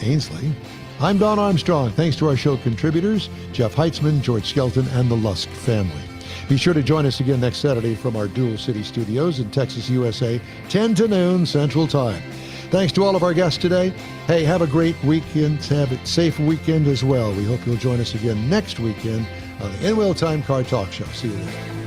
Ainsley. I'm Don Armstrong. Thanks to our show contributors, Jeff Heitzman, George Skelton, and the Lusk family. Be sure to join us again next Saturday from our Dual City studios in Texas, USA, 10 to noon Central Time. Thanks to all of our guests today. Hey, have a great weekend. Have a safe weekend as well. We hope you'll join us again next weekend on the In Wheel Time Car Talk Show. See you then.